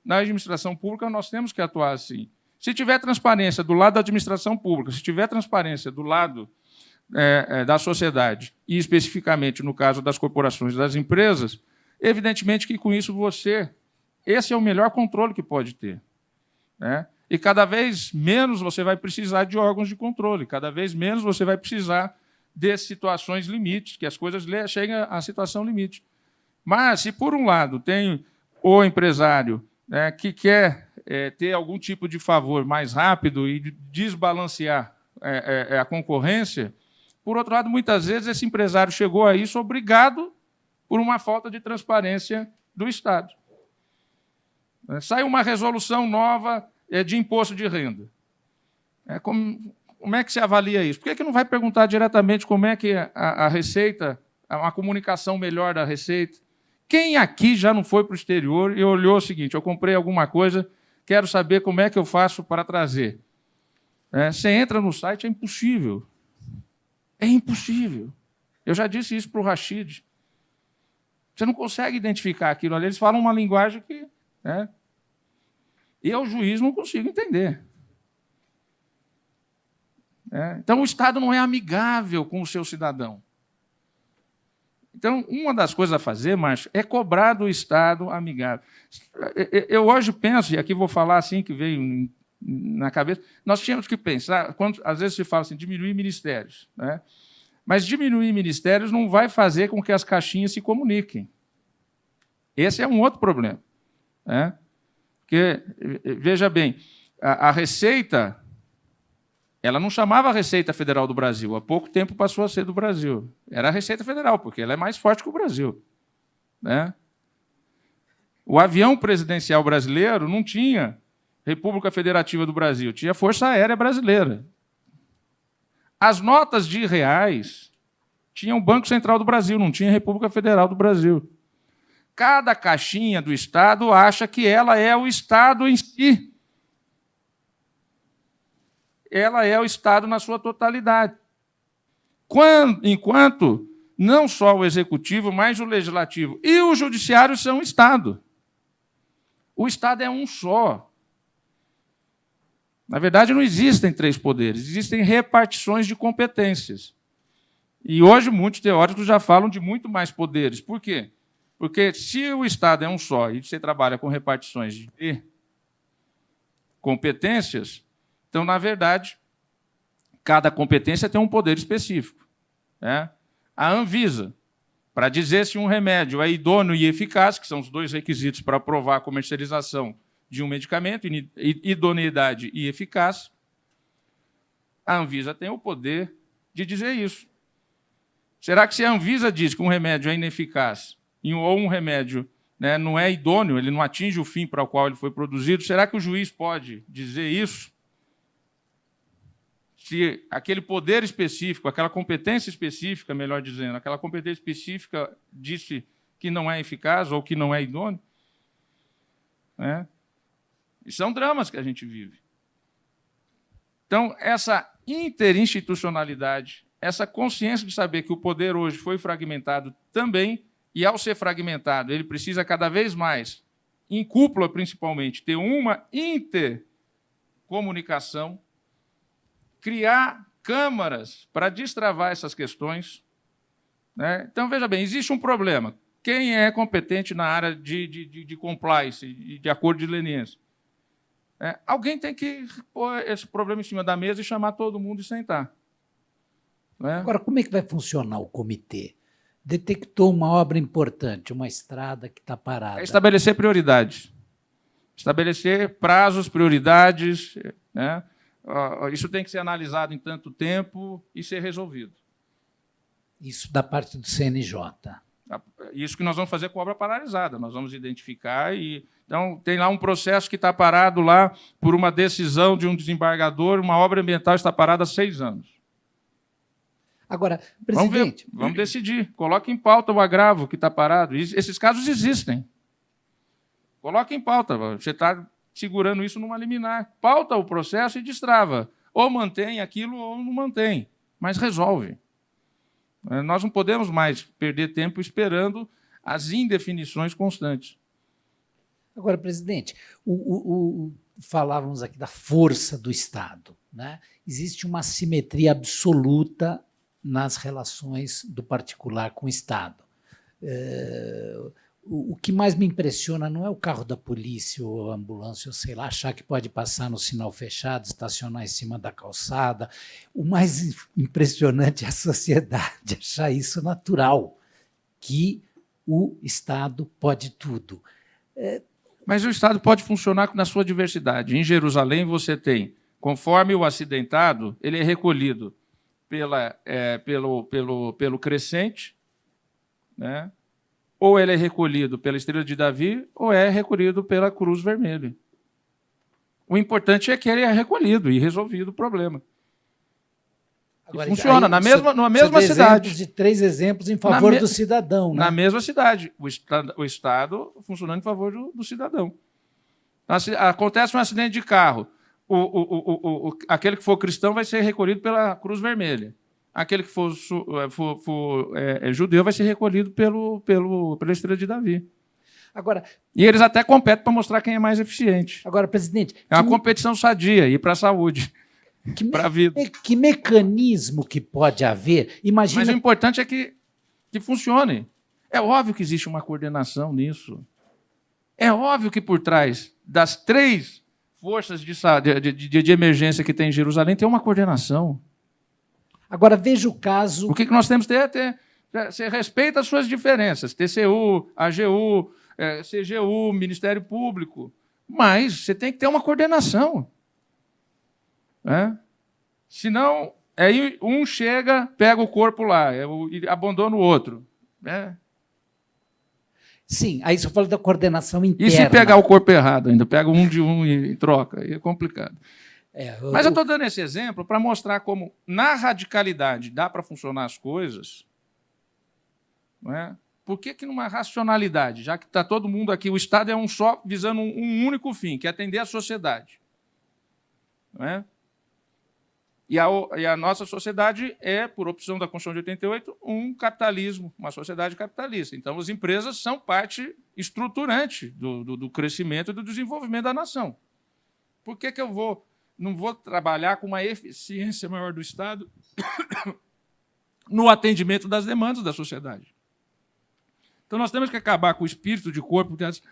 na administração pública, nós temos que atuar assim. Se tiver transparência do lado da administração pública, se tiver transparência do lado da sociedade, e especificamente no caso das corporações e das empresas, evidentemente que com isso esse é o melhor controle que pode ter, né? E cada vez menos você vai precisar de órgãos de controle, cada vez menos você vai precisar de situações limites, que as coisas cheguem à situação limite. Mas, se por um lado tem o empresário, né, que quer ter algum tipo de favor mais rápido e desbalancear a concorrência, por outro lado, muitas vezes esse empresário chegou a isso obrigado por uma falta de transparência do Estado. Sai uma resolução nova de imposto de renda. Como é que se avalia isso? Por que não vai perguntar diretamente como é que a Receita, uma comunicação melhor da Receita? Quem aqui já não foi para o exterior e olhou o seguinte, eu comprei alguma coisa, quero saber como é que eu faço para trazer. Você entra no site, é impossível. É impossível. Eu já disse isso para o Rachid. Você não consegue identificar aquilo ali. Eles falam uma linguagem que... eu, juiz, não consigo entender. Então, o Estado não é amigável com o seu cidadão. Então, uma das coisas a fazer, Márcio, é cobrar do Estado amigável. Eu hoje penso, e aqui vou falar assim que veio na cabeça, nós tínhamos que pensar, às vezes se fala assim, diminuir ministérios, né? Mas diminuir ministérios não vai fazer com que as caixinhas se comuniquem. Esse é um outro problema, né? Porque, veja bem, a Receita, ela não chamava Receita Federal do Brasil, há pouco tempo passou a ser do Brasil. Era a Receita Federal, porque ela é mais forte que o Brasil, né? O avião presidencial brasileiro não tinha República Federativa do Brasil, tinha Força Aérea Brasileira. As notas de reais tinham o Banco Central do Brasil, não tinha República Federal do Brasil. Cada caixinha do Estado acha que ela é o Estado em si. Ela é o Estado na sua totalidade. Enquanto não só o Executivo, mas o Legislativo e o Judiciário são o Estado. O Estado é um só. Na verdade, não existem 3 poderes, existem repartições de competências. E hoje muitos teóricos já falam de muito mais poderes. Por quê? Porque se o Estado é um só e você trabalha com repartições de competências, então, na verdade, cada competência tem um poder específico, né? A Anvisa, para dizer se um remédio é idôneo e eficaz, que são os 2 requisitos para aprovar a comercialização de um medicamento, idoneidade e eficácia, a Anvisa tem o poder de dizer isso. Será que se a Anvisa diz que um remédio é ineficaz ou um remédio, né, não é idôneo, ele não atinge o fim para o qual ele foi produzido, será que o juiz pode dizer isso? Se aquele poder específico, aquela competência específica, melhor dizendo, aquela competência específica disse que não é eficaz ou que não é idôneo, né? E são dramas que a gente vive. Então, essa interinstitucionalidade, essa consciência de saber que o poder hoje foi fragmentado também, e, ao ser fragmentado, ele precisa cada vez mais, em cúpula principalmente, ter uma intercomunicação, criar câmaras para destravar essas questões, né? Então, veja bem, existe um problema. Quem é competente na área de compliance e de acordo de leniência? Alguém tem que pôr esse problema em cima da mesa e chamar todo mundo e sentar, né? Agora, como é que vai funcionar o comitê? Detectou uma obra importante, uma estrada que está parada. É estabelecer prioridades. Estabelecer prazos, prioridades, né? Isso tem que ser analisado em tanto tempo e ser resolvido. Isso da parte do CNJ. Isso que nós vamos fazer com obra paralisada. Nós vamos identificar e... Então, tem lá um processo que está parado lá por uma decisão de um desembargador, uma obra ambiental está parada há 6 anos. Agora, presidente... Vamos decidir. Coloque em pauta o agravo que está parado. Esses casos existem. Coloque em pauta. Você está segurando isso numa liminar. Pauta o processo e destrava. Ou mantém aquilo ou não mantém, mas resolve. Nós não podemos mais perder tempo esperando as indefinições constantes. Agora, presidente, falávamos aqui da força do Estado, né? Existe uma assimetria absoluta nas relações do particular com o Estado. O que mais me impressiona não é o carro da polícia ou a ambulância, ou sei lá, achar que pode passar no sinal fechado, estacionar em cima da calçada. O mais impressionante é a sociedade achar isso natural, que o Estado pode tudo. Mas o Estado pode funcionar na sua diversidade. Em Jerusalém, você tem, conforme o acidentado, ele é recolhido pelo crescente, né? Ou ele é recolhido pela Estrela de Davi, ou é recolhido pela Cruz Vermelha. O importante é que ele é recolhido e resolvido o problema. Agora, funciona na mesma cidade. De 3 exemplos em favor do cidadão. Né? Na mesma cidade. O Estado funcionando em favor do cidadão. Acontece um acidente de carro. Aquele que for cristão vai ser recolhido pela Cruz Vermelha. Aquele que for judeu vai ser recolhido pela Estrela de Davi. Agora, e eles até competem para mostrar quem é mais eficiente. Agora, presidente... É uma competição sadia e para a saúde, para a vida. Que mecanismo que pode haver? Imagina... Mas o importante é que funcione. É óbvio que existe uma coordenação nisso. É óbvio que por trás das 3 forças de emergência que tem em Jerusalém tem uma coordenação. Agora, veja o caso... O que nós temos que ter? Você respeita as suas diferenças, TCU, AGU, CGU, Ministério Público, mas você tem que ter uma coordenação. Né? Senão, aí um chega, pega o corpo lá, e abandona o outro. Né? Sim, aí você fala da coordenação interna. E se pegar o corpo errado ainda? Pega um de um e troca, aí é complicado. Mas eu estou dando esse exemplo para mostrar como, na radicalidade, dá para funcionar as coisas. Não é? Por que numa racionalidade, já que está todo mundo aqui, o Estado é um só, visando um único fim, que é atender a sociedade. Não é? E a nossa sociedade é, por opção da Constituição de 88, um capitalismo, uma sociedade capitalista. Então, as empresas são parte estruturante do crescimento e do desenvolvimento da nação. Por que eu não vou trabalhar com uma eficiência maior do Estado no atendimento das demandas da sociedade? Então, nós temos que acabar com o espírito de corpo das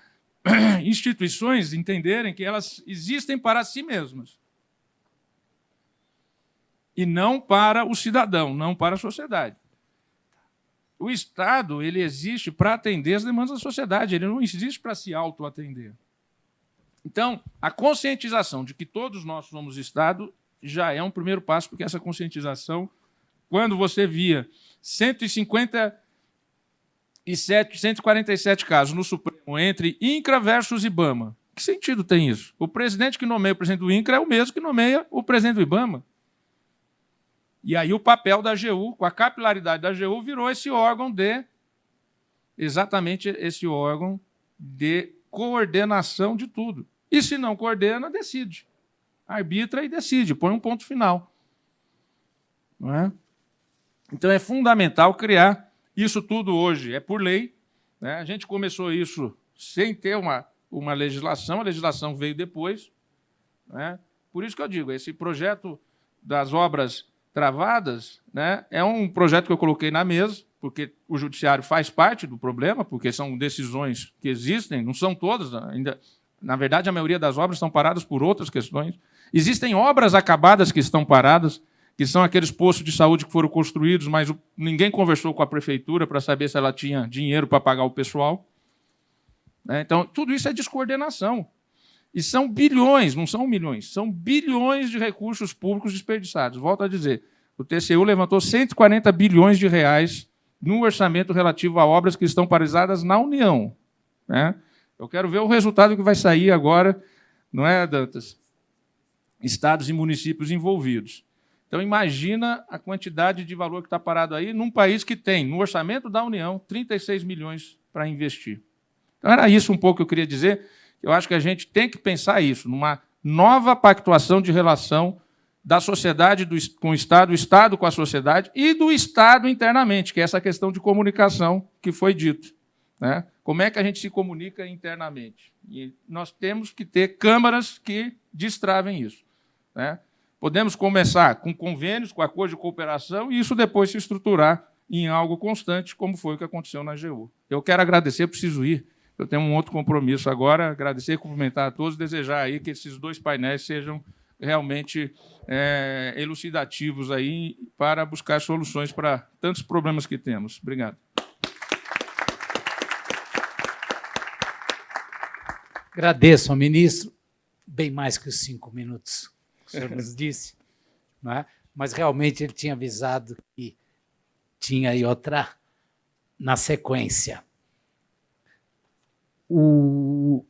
instituições entenderem que elas existem para si mesmas e não para o cidadão, não para a sociedade. O Estado ele existe para atender as demandas da sociedade, ele não existe para se auto-atender. Então, a conscientização de que todos nós somos Estado já é um primeiro passo, porque essa conscientização, quando você via 147 casos no Supremo entre INCRA versus IBAMA, que sentido tem isso? O presidente que nomeia o presidente do INCRA é o mesmo que nomeia o presidente do IBAMA. E aí o papel da AGU, com a capilaridade da AGU, virou exatamente esse órgão de coordenação de tudo. E se não coordena, decide. Arbitra e decide, põe um ponto final. Não é? Então é fundamental criar isso tudo hoje. É por lei. Né? A gente começou isso sem ter uma legislação, a legislação veio depois. Né? Por isso que eu digo, esse projeto das obras travadas, né, é um projeto que eu coloquei na mesa, porque o judiciário faz parte do problema, porque são decisões que existem, não são todas, ainda. Na verdade, a maioria das obras estão paradas por outras questões. Existem obras acabadas que estão paradas, que são aqueles postos de saúde que foram construídos, mas ninguém conversou com a prefeitura para saber se ela tinha dinheiro para pagar o pessoal. Então, tudo isso é descoordenação. E são bilhões, não são milhões, são bilhões de recursos públicos desperdiçados. Volto a dizer, o TCU levantou 140 bilhões de reais no orçamento relativo a obras que estão paralisadas na União. Né? Eu quero ver o resultado que vai sair agora, não é, Dantas? Estados e municípios envolvidos. Então, imagina a quantidade de valor que está parado aí num país que tem, no orçamento da União, 36 milhões para investir. Então, era isso um pouco que eu queria dizer. Eu acho que a gente tem que pensar isso, numa nova pactuação de relação da sociedade com o Estado com a sociedade e do Estado internamente, que é essa questão de comunicação que foi dito, né? Como é que a gente se comunica internamente? E nós temos que ter câmaras que destravem isso, né? Podemos começar com convênios, com acordos de cooperação, e isso depois se estruturar em algo constante, como foi o que aconteceu na AGU. Eu quero agradecer, preciso ir. Eu tenho um outro compromisso agora, agradecer e cumprimentar a todos, desejar aí que esses 2 painéis sejam realmente elucidativos aí para buscar soluções para tantos problemas que temos. Obrigado. Agradeço ao ministro, bem mais que os 5 minutos que o senhor nos disse, não é? Mas realmente ele tinha avisado que tinha aí outra na sequência. Eu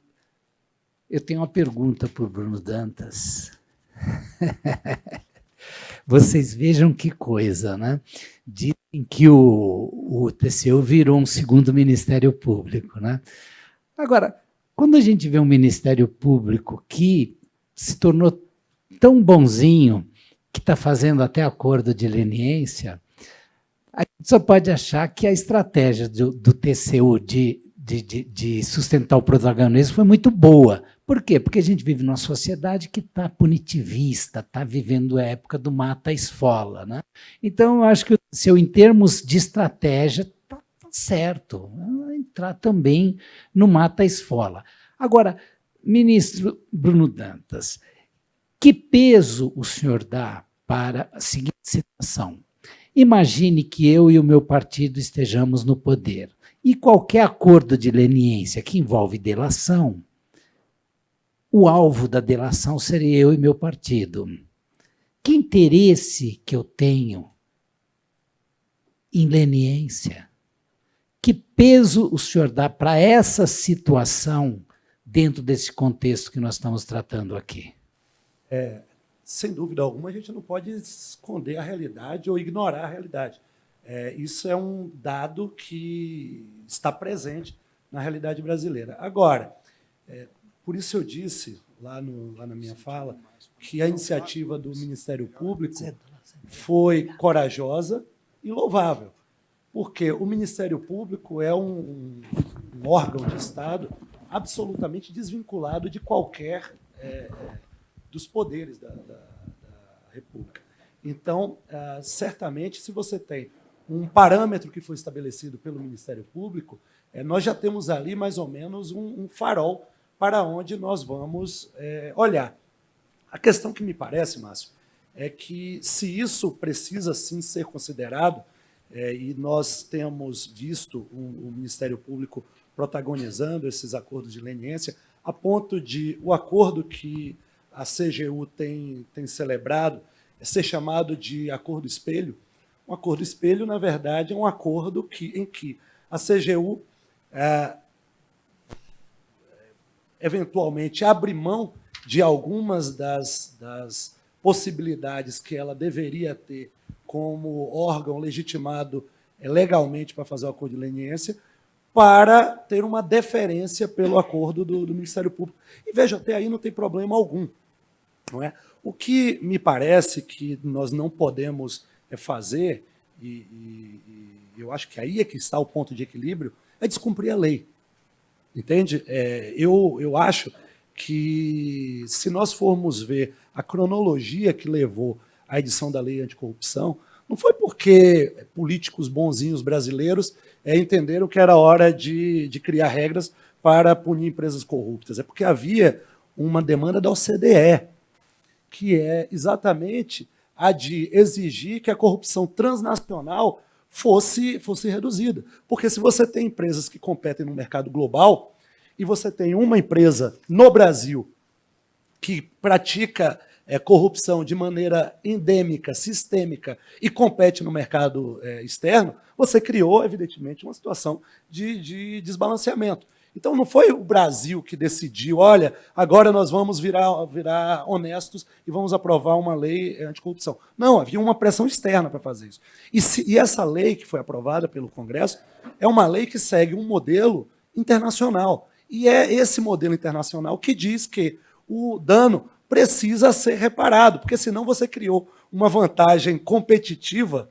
tenho uma pergunta para o Bruno Dantas. Vocês vejam que coisa, né? Dizem que o TCU virou um segundo Ministério Público, né? Agora, quando a gente vê um Ministério Público que se tornou tão bonzinho, que está fazendo até acordo de leniência, a gente só pode achar que a estratégia do TCU de sustentar o protagonismo foi muito boa. Por quê? Porque a gente vive numa sociedade que está punitivista, está vivendo a época do mata-esfola, né? Então, eu acho que o TCU, em termos de estratégia, está certo. Entrar também no mata-esfola. Agora, ministro Bruno Dantas, que peso o senhor dá para a seguinte situação? Imagine que eu e o meu partido estejamos no poder, e qualquer acordo de leniência que envolve delação, o alvo da delação seria eu e meu partido. Que interesse que eu tenho em leniência? Que peso o senhor dá para essa situação dentro desse contexto que nós estamos tratando aqui? Sem dúvida alguma, a gente não pode esconder a realidade ou ignorar a realidade. Isso é um dado que está presente na realidade brasileira. Agora, por isso eu disse, lá na minha fala, que a iniciativa do Ministério Público foi corajosa e louvável, porque o Ministério Público é um órgão de Estado absolutamente desvinculado de qualquer dos poderes da República. Então, certamente, se você tem um parâmetro que foi estabelecido pelo Ministério Público, nós já temos ali mais ou menos um farol para onde nós vamos olhar. A questão que me parece, Márcio, é que se isso precisa sim ser considerado, e nós temos visto o Ministério Público protagonizando esses acordos de leniência, a ponto de o acordo que a CGU tem celebrado ser chamado de acordo espelho. Um acordo espelho, na verdade, é um acordo em que a CGU eventualmente abre mão de algumas das possibilidades que ela deveria ter como órgão legitimado legalmente para fazer o acordo de leniência, para ter uma deferência pelo acordo do Ministério Público. E veja, até aí não tem problema algum. Não é? O que me parece que nós não podemos fazer, e eu acho que aí é que está o ponto de equilíbrio, é descumprir a lei. Entende? Eu acho que, se nós formos ver a cronologia que levou à edição da lei anticorrupção, não foi porque políticos bonzinhos brasileiros entenderam que era hora de criar regras para punir empresas corruptas. É porque havia uma demanda da OCDE, que é exatamente a de exigir que a corrupção transnacional fosse reduzida. Porque se você tem empresas que competem no mercado global e você tem uma empresa no Brasil que pratica corrupção de maneira endêmica, sistêmica e compete no mercado externo, você criou, evidentemente, uma situação de desbalanceamento. Então, não foi o Brasil que decidiu, olha, agora nós vamos virar honestos e vamos aprovar uma lei anticorrupção. Não, havia uma pressão externa para fazer isso. E essa lei que foi aprovada pelo Congresso é uma lei que segue um modelo internacional. E é esse modelo internacional que diz que o dano precisa ser reparado, porque senão você criou uma vantagem competitiva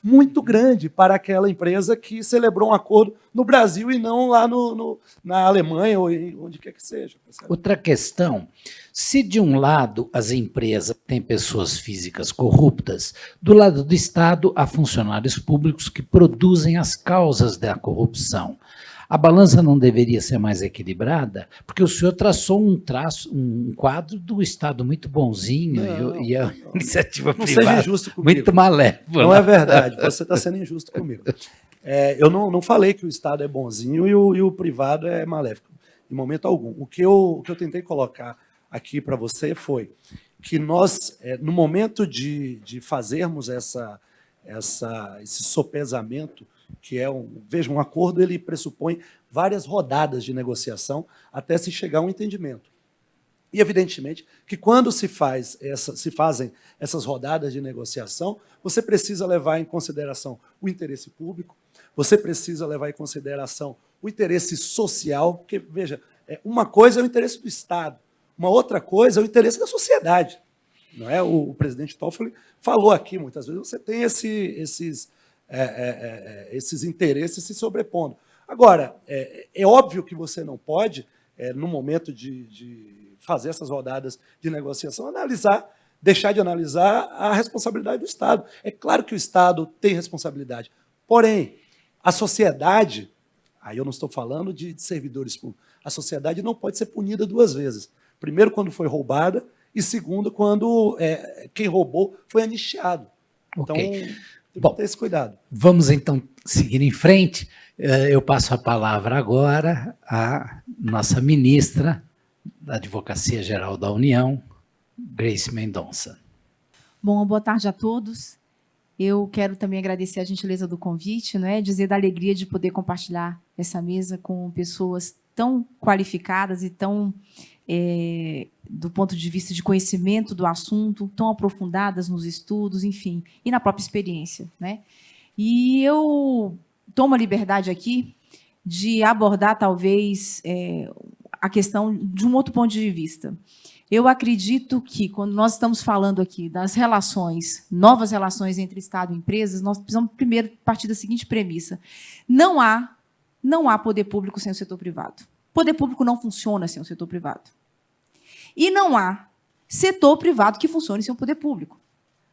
muito grande para aquela empresa que celebrou um acordo no Brasil e não lá na Alemanha ou onde quer que seja. Outra questão, se de um lado as empresas têm pessoas físicas corruptas, do lado do Estado há funcionários públicos que produzem as causas da corrupção. A balança não deveria ser mais equilibrada? Porque o senhor traçou um quadro do Estado muito bonzinho e a iniciativa privada seja injusto comigo. muito malévola. Não é verdade, você está sendo injusto comigo. Eu não falei que o Estado é bonzinho e o privado é maléfico, em momento algum. O que eu tentei colocar aqui para você foi que nós, no momento de fazermos esse sopesamento, que é um acordo, ele pressupõe várias rodadas de negociação até se chegar a um entendimento. E, evidentemente, que quando se fazem essas rodadas de negociação, você precisa levar em consideração o interesse público, você precisa levar em consideração o interesse social, porque, veja, uma coisa é o interesse do Estado, uma outra coisa é o interesse da sociedade. Não é? O presidente Toffoli falou aqui, muitas vezes, você tem esses interesses se sobrepondo. Agora, é óbvio que você não pode, no momento de fazer essas rodadas de negociação, deixar de analisar a responsabilidade do Estado. É claro que o Estado tem responsabilidade, porém, a sociedade, aí eu não estou falando de servidores públicos, a sociedade não pode ser punida duas vezes. Primeiro, quando foi roubada, e segundo, quando quem roubou foi anistiado. Então, tem que ter esse cuidado. Vamos, então, seguir em frente. Eu passo a palavra agora à nossa ministra da Advocacia Geral da União, Grace Mendonça. Bom, boa tarde a todos. Eu quero também agradecer a gentileza do convite, dizer da alegria de poder compartilhar essa mesa com pessoas tão qualificadas e tão, do ponto de vista de conhecimento do assunto, tão aprofundadas nos estudos, enfim, e na própria experiência. E eu tomo a liberdade aqui de abordar, talvez, a questão de um outro ponto de vista. Eu acredito que, quando nós estamos falando aqui das relações, novas relações entre Estado e empresas, nós precisamos primeiro partir da seguinte premissa: não há poder público sem o setor privado. Poder público não funciona sem o setor privado. E não há setor privado que funcione sem o poder público.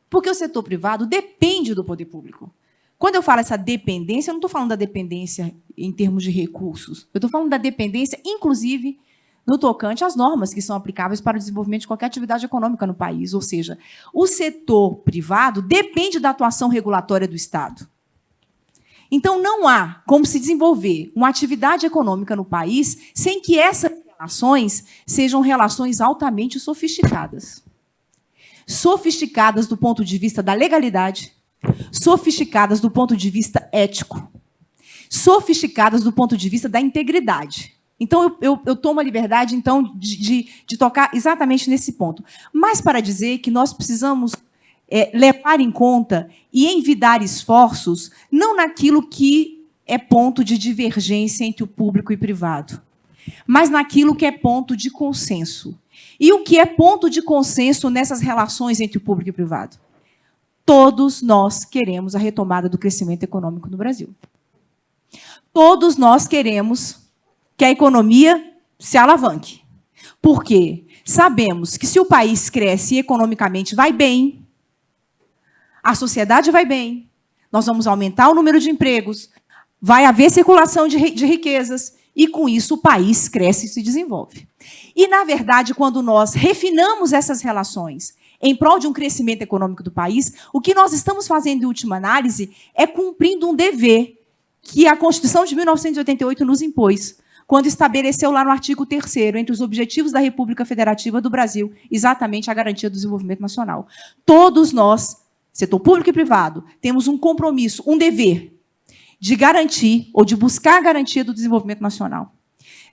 Porque o setor privado depende do poder público. Quando eu falo essa dependência, eu não estou falando da dependência em termos de recursos. Eu estou falando da dependência, inclusive, no tocante às normas que são aplicáveis para o desenvolvimento de qualquer atividade econômica no país. Ou seja, o setor privado depende da atuação regulatória do Estado. Então, não há como se desenvolver uma atividade econômica no país sem que essas relações sejam relações altamente sofisticadas. Sofisticadas do ponto de vista da legalidade, sofisticadas do ponto de vista ético, sofisticadas do ponto de vista da integridade. Então, eu tomo a liberdade, então, de tocar exatamente nesse ponto. Mas para dizer que nós precisamos levar em conta e envidar esforços não naquilo que é ponto de divergência entre o público e privado, mas naquilo que é ponto de consenso. E o que é ponto de consenso nessas relações entre o público e o privado? Todos nós queremos a retomada do crescimento econômico no Brasil. Todos nós queremos que a economia se alavanque. Por quê? Sabemos que se o país cresce e economicamente vai bem, a sociedade vai bem, nós vamos aumentar o número de empregos, vai haver circulação de riquezas, e, com isso, o país cresce e se desenvolve. E, na verdade, quando nós refinamos essas relações em prol de um crescimento econômico do país, o que nós estamos fazendo, em última análise, é cumprindo um dever que a Constituição de 1988 nos impôs, quando estabeleceu lá no artigo 3º, entre os objetivos da República Federativa do Brasil, exatamente a garantia do desenvolvimento nacional. Todos nós, setor público e privado, temos um compromisso, um dever de garantir ou de buscar a garantia do desenvolvimento nacional.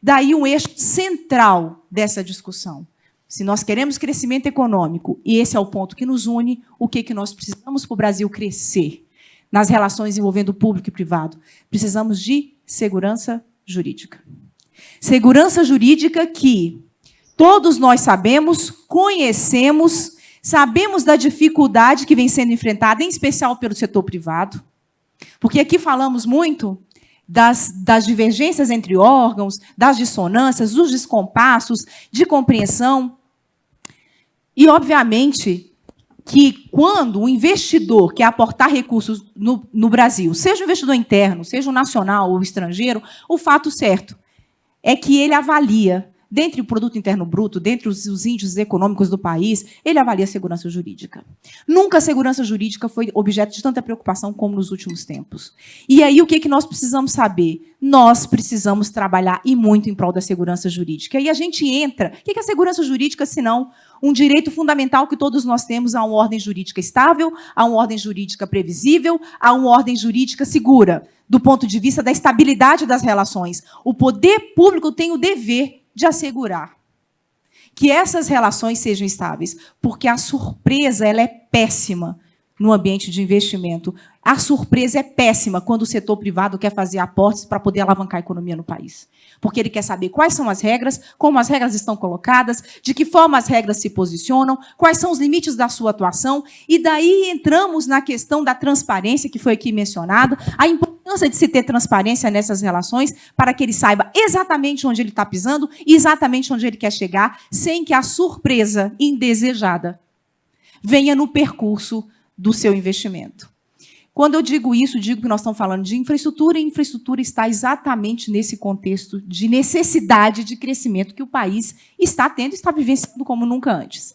Daí um eixo central dessa discussão. Se nós queremos crescimento econômico, e esse é o ponto que nos une, o que nós precisamos para o Brasil crescer nas relações envolvendo o público e privado? Precisamos de segurança jurídica. Segurança jurídica que Todos nós sabemos, conhecemos, sabemos da dificuldade que vem sendo enfrentada, em especial pelo setor privado, porque aqui falamos muito das divergências entre órgãos, das dissonâncias, dos descompassos, de compreensão. E, obviamente, que quando o investidor quer aportar recursos no Brasil, seja um investidor interno, seja um nacional ou estrangeiro, o fato certo é que ele avalia, dentre o produto interno bruto, dentre os índices econômicos do país, ele avalia a segurança jurídica. Nunca a segurança jurídica foi objeto de tanta preocupação como nos últimos tempos. E aí o que nós precisamos saber? Nós precisamos trabalhar e muito em prol da segurança jurídica. E a gente entra... O que é a segurança jurídica, senão um direito fundamental que todos nós temos a uma ordem jurídica estável, a uma ordem jurídica previsível, a uma ordem jurídica segura, do ponto de vista da estabilidade das relações. O poder público tem o dever de assegurar que essas relações sejam estáveis, porque a surpresa ela é péssima no ambiente de investimento. A surpresa é péssima quando o setor privado quer fazer aportes para poder alavancar a economia no país. Porque ele quer saber quais são as regras, como as regras estão colocadas, de que forma as regras se posicionam, quais são os limites da sua atuação, e daí entramos na questão da transparência, que foi aqui mencionado, a importância de se ter transparência nessas relações, para que ele saiba exatamente onde ele está pisando e exatamente onde ele quer chegar, sem que a surpresa indesejada venha no percurso do seu investimento. Quando eu digo isso, digo que nós estamos falando de infraestrutura, e infraestrutura está exatamente nesse contexto de necessidade de crescimento que o país está tendo e está vivenciando como nunca antes.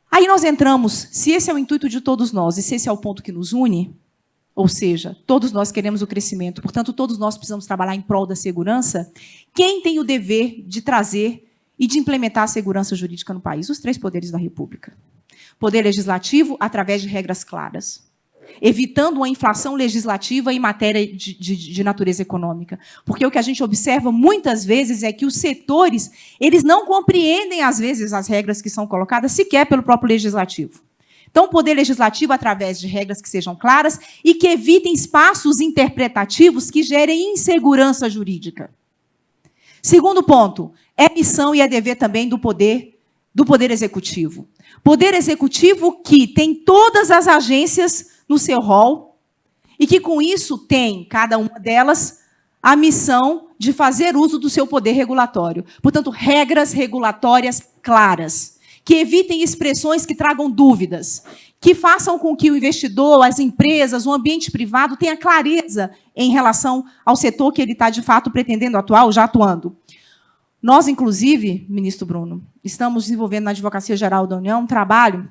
Aí nós entramos, se esse é o intuito de todos nós, e se esse é o ponto que nos une, ou seja, todos nós queremos o crescimento, portanto, todos nós precisamos trabalhar em prol da segurança, quem tem o dever de trazer e de implementar a segurança jurídica no país? Os três poderes da República. Poder legislativo, através de regras claras, evitando uma inflação legislativa em matéria de natureza econômica. Porque o que a gente observa muitas vezes é que os setores eles não compreendem, às vezes, as regras que são colocadas, sequer pelo próprio legislativo. Então, o poder legislativo, através de regras que sejam claras e que evitem espaços interpretativos que gerem insegurança jurídica. Segundo ponto, é missão e é dever também do poder executivo. Poder executivo que tem todas as agências no seu rol, e que, com isso, tem, cada uma delas, a missão de fazer uso do seu poder regulatório. Portanto, regras regulatórias claras, que evitem expressões que tragam dúvidas, que façam com que o investidor, as empresas, o ambiente privado tenha clareza em relação ao setor que ele está, de fato, pretendendo atuar ou já atuando. Nós, inclusive, ministro Bruno, estamos desenvolvendo na Advocacia Geral da União um trabalho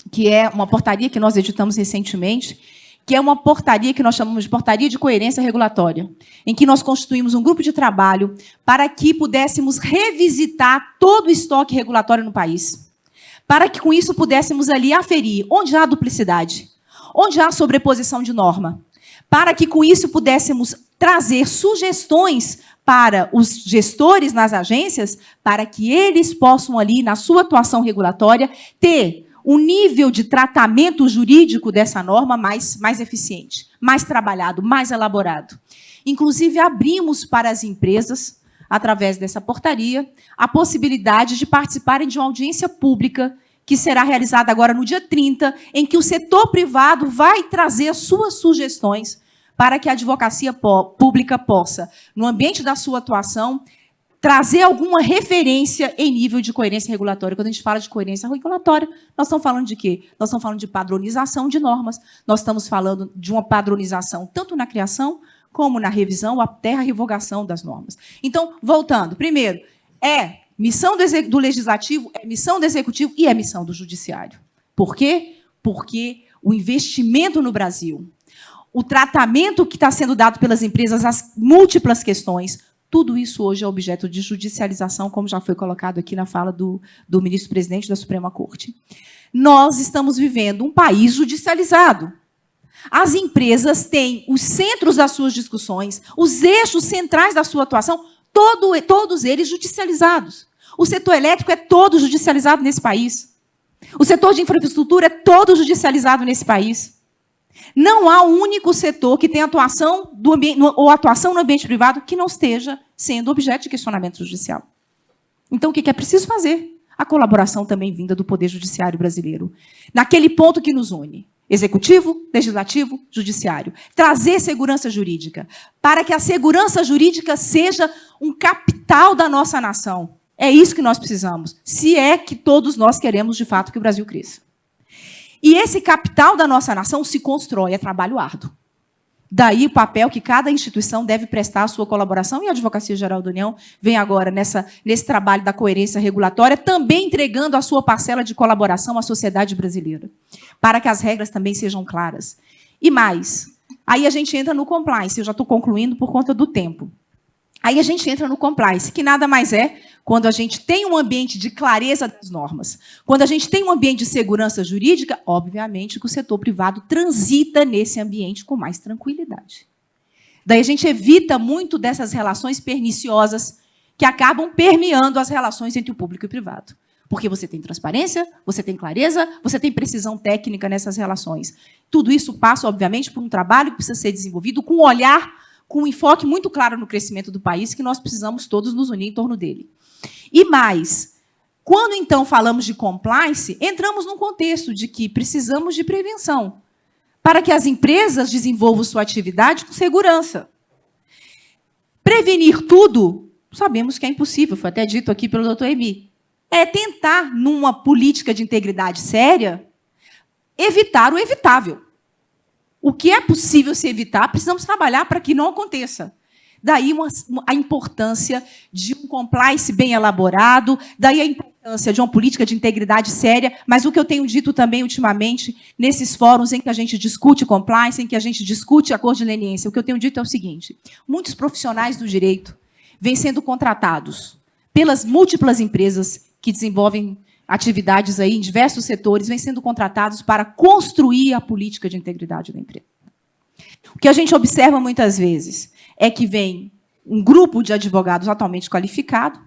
que é uma portaria que nós editamos recentemente, que é uma portaria que nós chamamos de Portaria de Coerência Regulatória, em que nós constituímos um grupo de trabalho para que pudéssemos revisitar todo o estoque regulatório no país, para que, com isso, pudéssemos ali aferir onde há duplicidade, onde há sobreposição de norma, para que, com isso, pudéssemos trazer sugestões para os gestores nas agências, para que eles possam, ali, na sua atuação regulatória, ter um nível de tratamento jurídico dessa norma mais eficiente, mais trabalhado, mais elaborado. Inclusive, abrimos para as empresas, através dessa portaria, a possibilidade de participarem de uma audiência pública, que será realizada agora no dia 30, em que o setor privado vai trazer as suas sugestões para que a advocacia pública possa, no ambiente da sua atuação, trazer alguma referência em nível de coerência regulatória. Quando a gente fala de coerência regulatória, nós estamos falando de quê? Nós estamos falando de padronização de normas, nós estamos falando de uma padronização tanto na criação como na revisão, até a revogação das normas. Então, voltando, primeiro, é missão do Legislativo, é missão do Executivo e é missão do Judiciário. Por quê? Porque o investimento no Brasil, o tratamento que está sendo dado pelas empresas, as múltiplas questões, tudo isso hoje é objeto de judicialização, como já foi colocado aqui na fala do ministro-presidente da Suprema Corte. Nós estamos vivendo um país judicializado. As empresas têm os centros das suas discussões, os eixos centrais da sua atuação, todos eles judicializados. O setor elétrico é todo judicializado nesse país. O setor de infraestrutura é todo judicializado nesse país. Não há um único setor que tenha atuação ou atuação no ambiente privado que não esteja sendo objeto de questionamento judicial. Então, o que é preciso fazer? A colaboração também vinda do Poder Judiciário brasileiro. Naquele ponto que nos une. Executivo, Legislativo, Judiciário. Trazer segurança jurídica, para que a segurança jurídica seja um capital da nossa nação. É isso que nós precisamos, se é que todos nós queremos, de fato, que o Brasil cresça. E esse capital da nossa nação se constrói, é trabalho árduo. Daí o papel que cada instituição deve prestar a sua colaboração, e a Advocacia Geral da União vem agora nesse trabalho da coerência regulatória, também entregando a sua parcela de colaboração à sociedade brasileira, para que as regras também sejam claras. E mais, aí a gente entra no compliance, eu já estou concluindo por conta do tempo. Aí a gente entra no compliance, que nada mais é quando a gente tem um ambiente de clareza das normas, quando a gente tem um ambiente de segurança jurídica, obviamente que o setor privado transita nesse ambiente com mais tranquilidade. Daí a gente evita muito dessas relações perniciosas que acabam permeando as relações entre o público e o privado. Porque você tem transparência, você tem clareza, você tem precisão técnica nessas relações. Tudo isso passa, obviamente, por um trabalho que precisa ser desenvolvido com um olhar, com um enfoque muito claro no crescimento do país, que nós precisamos todos nos unir em torno dele. E mais, quando, então, falamos de compliance, entramos num contexto de que precisamos de prevenção, para que as empresas desenvolvam sua atividade com segurança. Prevenir tudo, sabemos que é impossível, foi até dito aqui pelo doutor Emi. É tentar, numa política de integridade séria, evitar o evitável. O que é possível se evitar, precisamos trabalhar para que não aconteça. Daí a importância de um compliance bem elaborado, daí a importância de uma política de integridade séria, mas o que eu tenho dito também ultimamente, nesses fóruns em que a gente discute compliance, em que a gente discute acordo de leniência, o que eu tenho dito é o seguinte: muitos profissionais do direito vêm sendo contratados pelas múltiplas empresas que desenvolvem atividades aí em diversos setores, vêm sendo contratados para construir a política de integridade da empresa. O que a gente observa muitas vezes é que vem um grupo de advogados altamente qualificado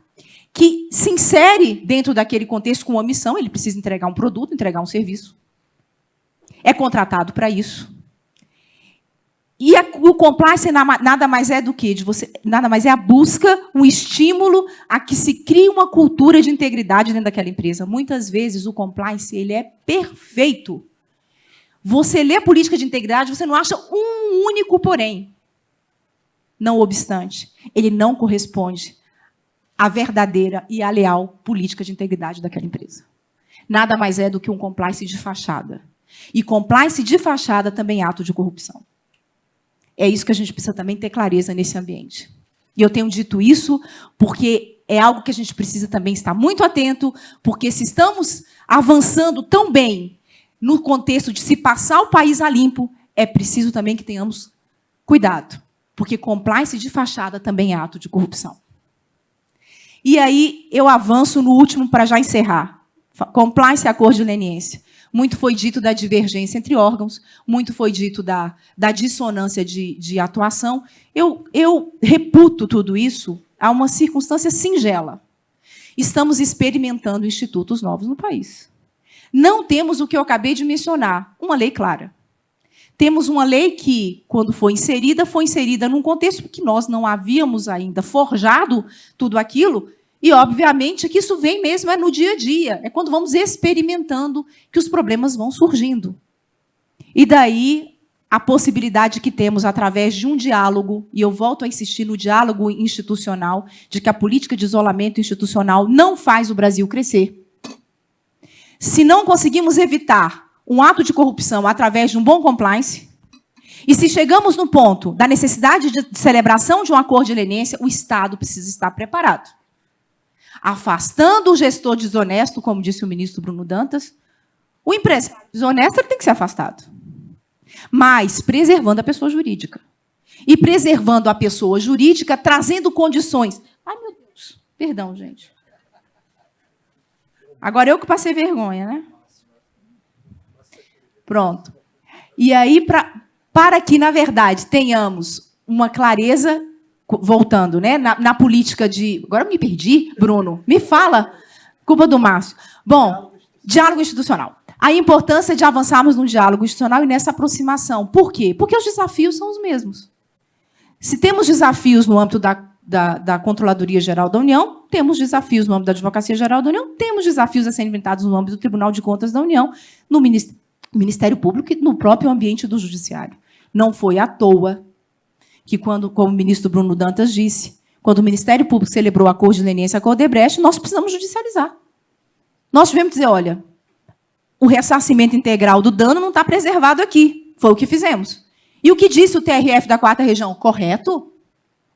que se insere dentro daquele contexto com uma missão, ele precisa entregar um produto, entregar um serviço. É contratado para isso. E o compliance nada mais é do que nada mais é a busca, um estímulo a que se crie uma cultura de integridade dentro daquela empresa. Muitas vezes o compliance ele é perfeito. Você lê a política de integridade, você não acha um único porém. Não obstante, ele não corresponde à verdadeira e à leal política de integridade daquela empresa. Nada mais é do que um compliance de fachada. E compliance de fachada também é ato de corrupção. É isso que a gente precisa também ter clareza nesse ambiente. E eu tenho dito isso porque é algo que a gente precisa também estar muito atento, porque se estamos avançando tão bem no contexto de se passar o país a limpo, é preciso também que tenhamos cuidado, porque compliance de fachada também é ato de corrupção. E aí eu avanço no último para já encerrar. Compliance e acordo de leniência. Muito foi dito da divergência entre órgãos, muito foi dito da dissonância de atuação. Eu reputo tudo isso a uma circunstância singela. Estamos experimentando institutos novos no país. Não temos o que eu acabei de mencionar, uma lei clara. Temos uma lei que, quando foi inserida num contexto que nós não havíamos ainda forjado tudo aquilo, e, obviamente, que isso vem mesmo no dia a dia. É quando vamos experimentando que os problemas vão surgindo. E daí a possibilidade que temos, através de um diálogo, e eu volto a insistir no diálogo institucional, de que a política de isolamento institucional não faz o Brasil crescer. Se não conseguimos evitar um ato de corrupção através de um bom compliance, e se chegamos no ponto da necessidade de celebração de um acordo de leniência, o Estado precisa estar preparado. Afastando o gestor desonesto, como disse o ministro Bruno Dantas, o empresário desonesto ele tem que ser afastado. Mas preservando a pessoa jurídica. E preservando a pessoa jurídica, trazendo condições. Ai, meu Deus. Perdão, gente. Agora eu que passei vergonha, né? Pronto. E aí, para que, na verdade, tenhamos uma clareza, voltando, né, na política de... Agora eu me perdi, Bruno. Me fala. Culpa do Márcio. Bom, diálogo institucional. A importância de avançarmos no diálogo institucional e nessa aproximação. Por quê? Porque os desafios são os mesmos. Se temos desafios no âmbito da Controladoria Geral da União, temos desafios no âmbito da Advocacia Geral da União, temos desafios a serem enfrentados no âmbito do Tribunal de Contas da União, no Ministério Público e no próprio ambiente do Judiciário. Não foi à toa que, quando, como o ministro Bruno Dantas disse, quando o Ministério Público celebrou o acordo de leniência com a Odebrecht, nós precisamos judicializar. Nós tivemos que dizer, olha, o ressarcimento integral do dano não está preservado aqui. Foi o que fizemos. E o que disse o TRF da 4ª Região? Correto?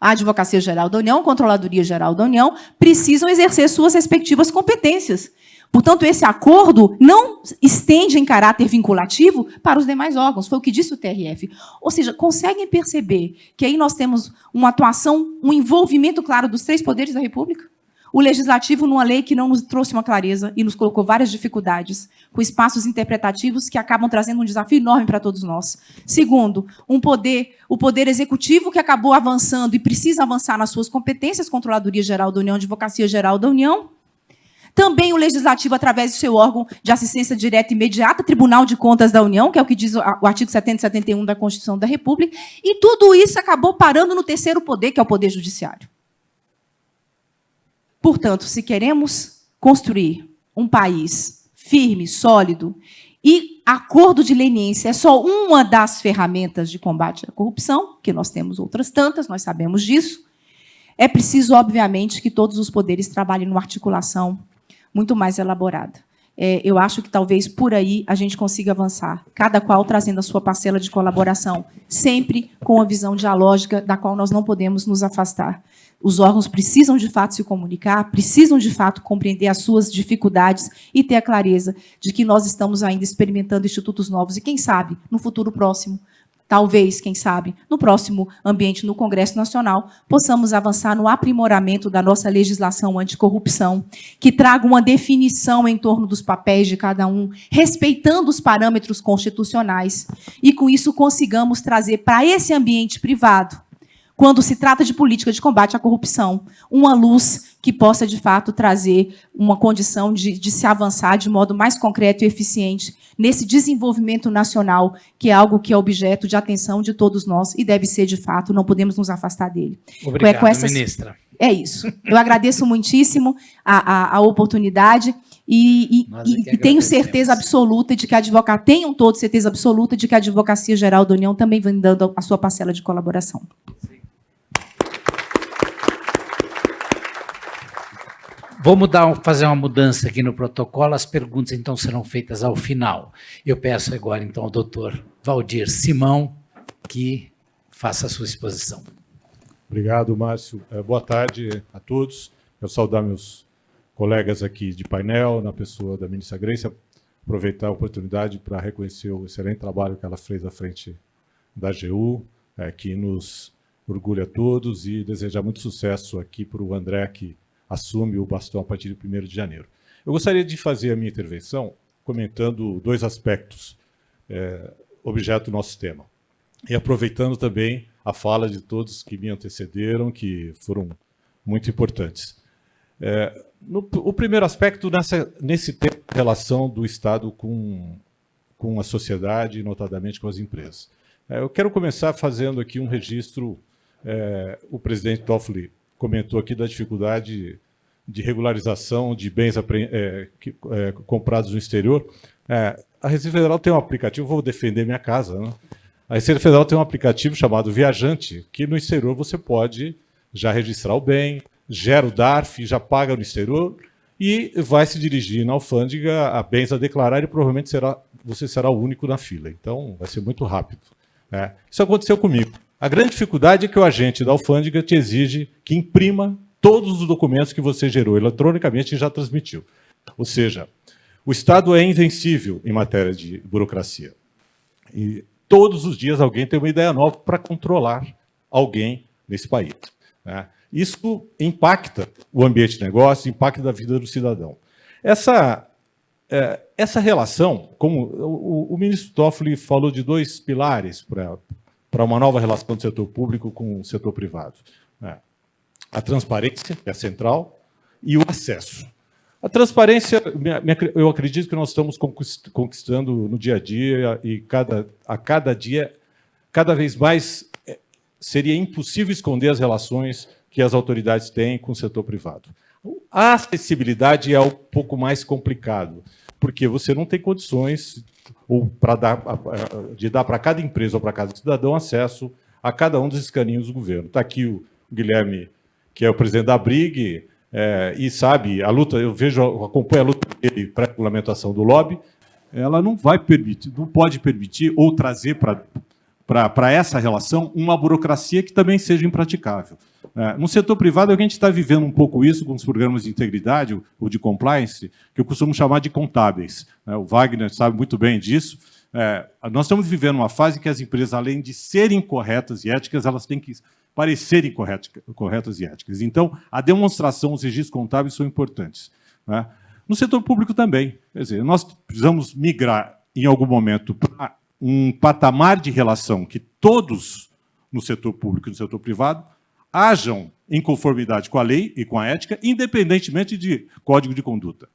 A Advocacia Geral da União, a Controladoria Geral da União, precisam exercer suas respectivas competências. Portanto, esse acordo não estende em caráter vinculativo para os demais órgãos. Foi o que disse o TRF. Ou seja, conseguem perceber que aí nós temos uma atuação, um envolvimento claro dos 3 poderes da República? O Legislativo, numa lei que não nos trouxe uma clareza e nos colocou várias dificuldades, com espaços interpretativos que acabam trazendo um desafio enorme para todos nós. Segundo, o Poder Executivo, que acabou avançando e precisa avançar nas suas competências, Controladoria Geral da União, Advocacia Geral da União. Também o Legislativo, através do seu órgão de assistência direta e imediata, Tribunal de Contas da União, que é o que diz o artigo 70 e 71 da Constituição da República, e tudo isso acabou parando no terceiro poder, que é o Poder Judiciário. Portanto, se queremos construir um país firme, sólido, e acordo de leniência é só uma das ferramentas de combate à corrupção, que nós temos outras tantas, nós sabemos disso, é preciso, obviamente, que todos os poderes trabalhem numa articulação muito mais elaborada. Eu acho que talvez por aí a gente consiga avançar, cada qual trazendo a sua parcela de colaboração, sempre com a visão dialógica da qual nós não podemos nos afastar. Os órgãos precisam, de fato, se comunicar, precisam, de fato, compreender as suas dificuldades e ter a clareza de que nós estamos ainda experimentando institutos novos e, quem sabe, no futuro próximo, talvez, quem sabe, no próximo ambiente, no Congresso Nacional, possamos avançar no aprimoramento da nossa legislação anticorrupção, que traga uma definição em torno dos papéis de cada um, respeitando os parâmetros constitucionais, e, com isso, consigamos trazer para esse ambiente privado, quando se trata de política de combate à corrupção, uma luz que possa, de fato, trazer uma condição de se avançar de modo mais concreto e eficiente nesse desenvolvimento nacional, que é algo que é objeto de atenção de todos nós e deve ser, de fato, não podemos nos afastar dele. Obrigado, ministra. É isso. Eu agradeço muitíssimo a oportunidade e tenho certeza absoluta de que a advocacia, tenham todos certeza absoluta de que a Advocacia Geral da União também vem dando a sua parcela de colaboração. Vamos fazer uma mudança aqui no protocolo. As perguntas, então, serão feitas ao final. Eu peço agora, então, ao doutor Valdir Simão que faça a sua exposição. Obrigado, Márcio. Boa tarde a todos. Eu saudar meus colegas aqui de painel, na pessoa da ministra Grace, aproveitar a oportunidade para reconhecer o excelente trabalho que ela fez à frente da AGU, que nos orgulha a todos, e desejar muito sucesso aqui para o André, que assume o bastão a partir de 1º de janeiro. Eu gostaria de fazer a minha intervenção comentando 2 aspectos, objeto do nosso tema, e aproveitando também a fala de todos que me antecederam, que foram muito importantes. O primeiro aspecto, nesse tema, a relação do Estado com a sociedade, notadamente com as empresas. Eu quero começar fazendo aqui um registro. O presidente Toffoli comentou aqui da dificuldade de regularização de bens comprados no exterior. A Receita Federal tem um aplicativo, vou defender minha casa, né? A Receita Federal tem um aplicativo chamado Viajante, que no exterior você pode já registrar o bem, gera o DARF, já paga no exterior e vai se dirigir na alfândega a bens a declarar, e provavelmente você será o único na fila. Então, vai ser muito rápido. Isso aconteceu comigo. A grande dificuldade é que o agente da alfândega te exige que imprima todos os documentos que você gerou eletronicamente e já transmitiu. Ou seja, o Estado é invencível em matéria de burocracia. E todos os dias alguém tem uma ideia nova para controlar alguém nesse país. Isso impacta o ambiente de negócio, impacta a vida do cidadão. Essa relação, como o ministro Toffoli falou de 2 pilares para uma nova relação do setor público com o setor privado. A transparência, que é central, e o acesso. A transparência, eu acredito que nós estamos conquistando no dia a dia, e a cada dia, cada vez mais, seria impossível esconder as relações que as autoridades têm com o setor privado. A acessibilidade é um pouco mais complicado, porque você não tem condições de dar para cada empresa ou para cada cidadão acesso a cada um dos escaninhos do governo. Está aqui o Guilherme, que é o presidente da BRIG, e sabe, a luta, acompanho a luta dele para a regulamentação do lobby, ela não pode permitir ou trazer para essa relação uma burocracia que também seja impraticável. No setor privado, a gente está vivendo um pouco isso com os programas de integridade ou de compliance, que eu costumo chamar de contábeis. O Wagner sabe muito bem disso. Nós estamos vivendo uma fase que as empresas, além de serem corretas e éticas, elas têm que parecerem corretas e éticas. Então, a demonstração, os registros contábeis são importantes. No setor público também. Quer dizer, nós precisamos migrar, em algum momento, para um patamar de relação que todos, no setor público e no setor privado, hajam em conformidade com a lei e com a ética, independentemente de código de conduta.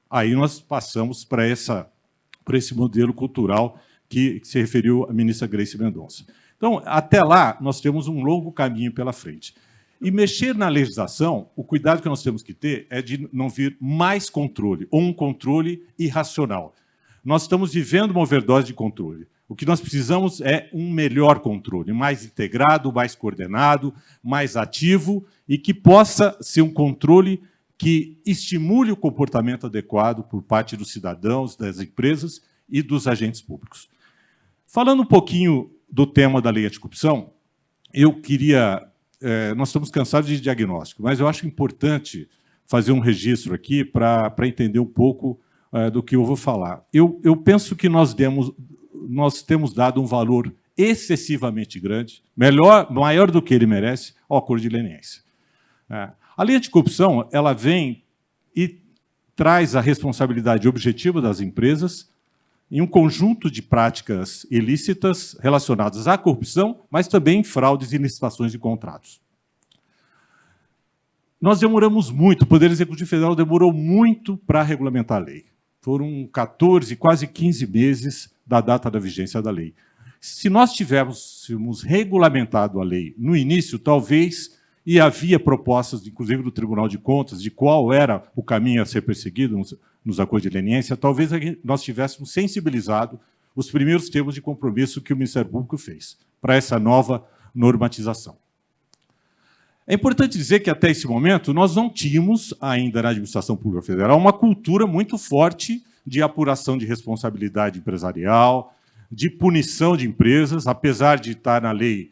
Aí nós passamos para esse modelo cultural que se referiu a ministra Grace Mendonça. Então, até lá, nós temos um longo caminho pela frente. E mexer na legislação, o cuidado que nós temos que ter é de não vir mais controle, ou um controle irracional. Nós estamos vivendo uma overdose de controle. O que nós precisamos é um melhor controle, mais integrado, mais coordenado, mais ativo e que possa ser um controle que estimule o comportamento adequado por parte dos cidadãos, das empresas e dos agentes públicos. Falando um pouquinho do tema da lei anticorrupção, eu queria... nós estamos cansados de diagnóstico, mas eu acho importante fazer um registro aqui para entender um pouco do que eu vou falar. Eu penso que nós temos dado um valor excessivamente grande, maior do que ele merece, ao acordo de leniência. A lei anticorrupção ela vem e traz a responsabilidade objetiva das empresas em um conjunto de práticas ilícitas relacionadas à corrupção, mas também em fraudes e licitações de contratos. Nós demoramos muito, o Poder Executivo Federal demorou muito para regulamentar a lei. Foram 14, quase 15 meses da data da vigência da lei. Se nós tivéssemos regulamentado a lei no início, talvez, e havia propostas, inclusive do Tribunal de Contas, de qual era o caminho a ser perseguido nos acordos de leniência, talvez nós tivéssemos sensibilizado os primeiros termos de compromisso que o Ministério Público fez para essa nova normatização. É importante dizer que, até esse momento, nós não tínhamos ainda na Administração Pública Federal uma cultura muito forte de apuração de responsabilidade empresarial, de punição de empresas, apesar de estar na Lei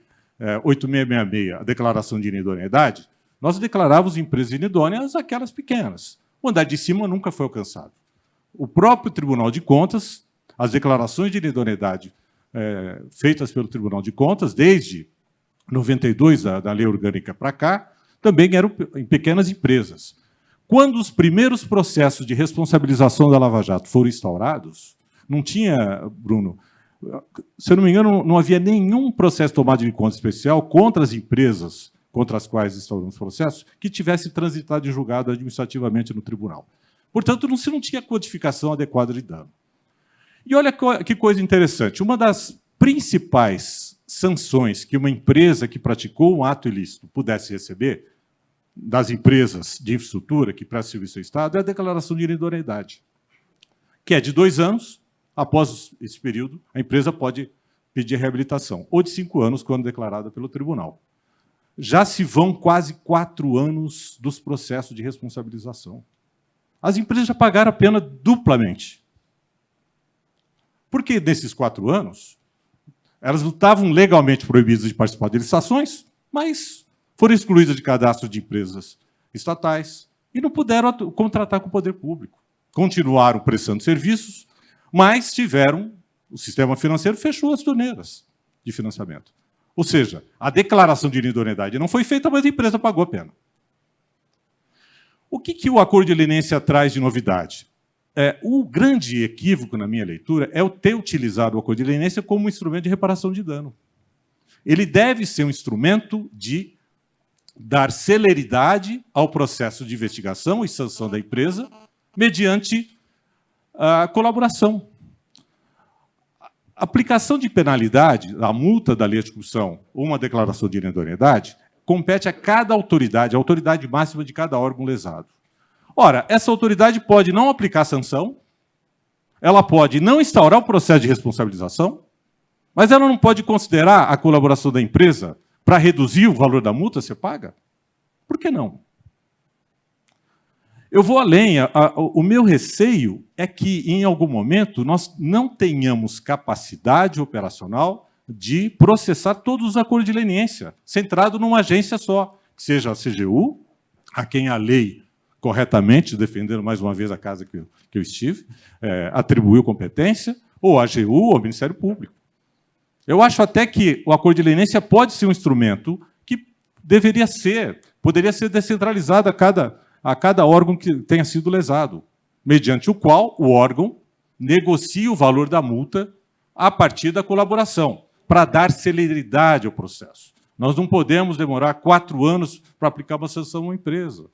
8666, a declaração de inidoneidade, nós declarávamos empresas inidôneas aquelas pequenas. O andar de cima nunca foi alcançado. O próprio Tribunal de Contas, as declarações de inidoneidade feitas pelo Tribunal de Contas, desde 92, da Lei Orgânica para cá, também eram em pequenas empresas. Quando os primeiros processos de responsabilização da Lava Jato foram instaurados, não tinha, Bruno, se eu não me engano, não havia nenhum processo de tomada de conta especial contra as empresas contra as quais instauramos processos que tivesse transitado e julgado administrativamente no tribunal. Portanto, se não tinha codificação adequada de dano. E olha que coisa interessante. Uma das principais sanções que uma empresa que praticou um ato ilícito pudesse receber das empresas de infraestrutura que prestam serviço ao Estado é a declaração de inidoneidade, que é de 2 anos. Após esse período, a empresa pode pedir reabilitação, ou de 5 anos, quando declarada pelo tribunal. Já se vão quase 4 anos dos processos de responsabilização. As empresas já pagaram a pena duplamente. Porque, nesses 4 anos, elas não estavam legalmente proibidas de participar de licitações, mas foram excluídas de cadastro de empresas estatais e não puderam contratar com o poder público. Continuaram prestando serviços, mas o sistema financeiro fechou as torneiras de financiamento. Ou seja, a declaração de inidoneidade não foi feita, mas a empresa pagou a pena. O que o acordo de leniência traz de novidade? O grande equívoco, na minha leitura, é o ter utilizado o acordo de leniência como um instrumento de reparação de dano. Ele deve ser um instrumento de dar celeridade ao processo de investigação e sanção da empresa mediante a colaboração. A aplicação de penalidade, a multa da lei de corrupção ou uma declaração de inidoneidade, compete a cada autoridade, a autoridade máxima de cada órgão lesado. Ora, essa autoridade pode não aplicar sanção, ela pode não instaurar o processo de responsabilização, mas ela não pode considerar a colaboração da empresa para reduzir o valor da multa a ser paga? Por que não? Eu vou além. O meu receio é que, em algum momento, nós não tenhamos capacidade operacional de processar todos os acordos de leniência, centrado numa agência só, que seja a CGU, a quem a lei, corretamente, defendendo mais uma vez a casa que eu estive, atribuiu competência, ou a AGU, ou ao Ministério Público. Eu acho até que o acordo de leniência pode ser um instrumento que poderia ser descentralizado a cada órgão que tenha sido lesado, mediante o qual o órgão negocia o valor da multa a partir da colaboração, para dar celeridade ao processo. Nós não podemos demorar 4 anos para aplicar uma sanção a uma empresa.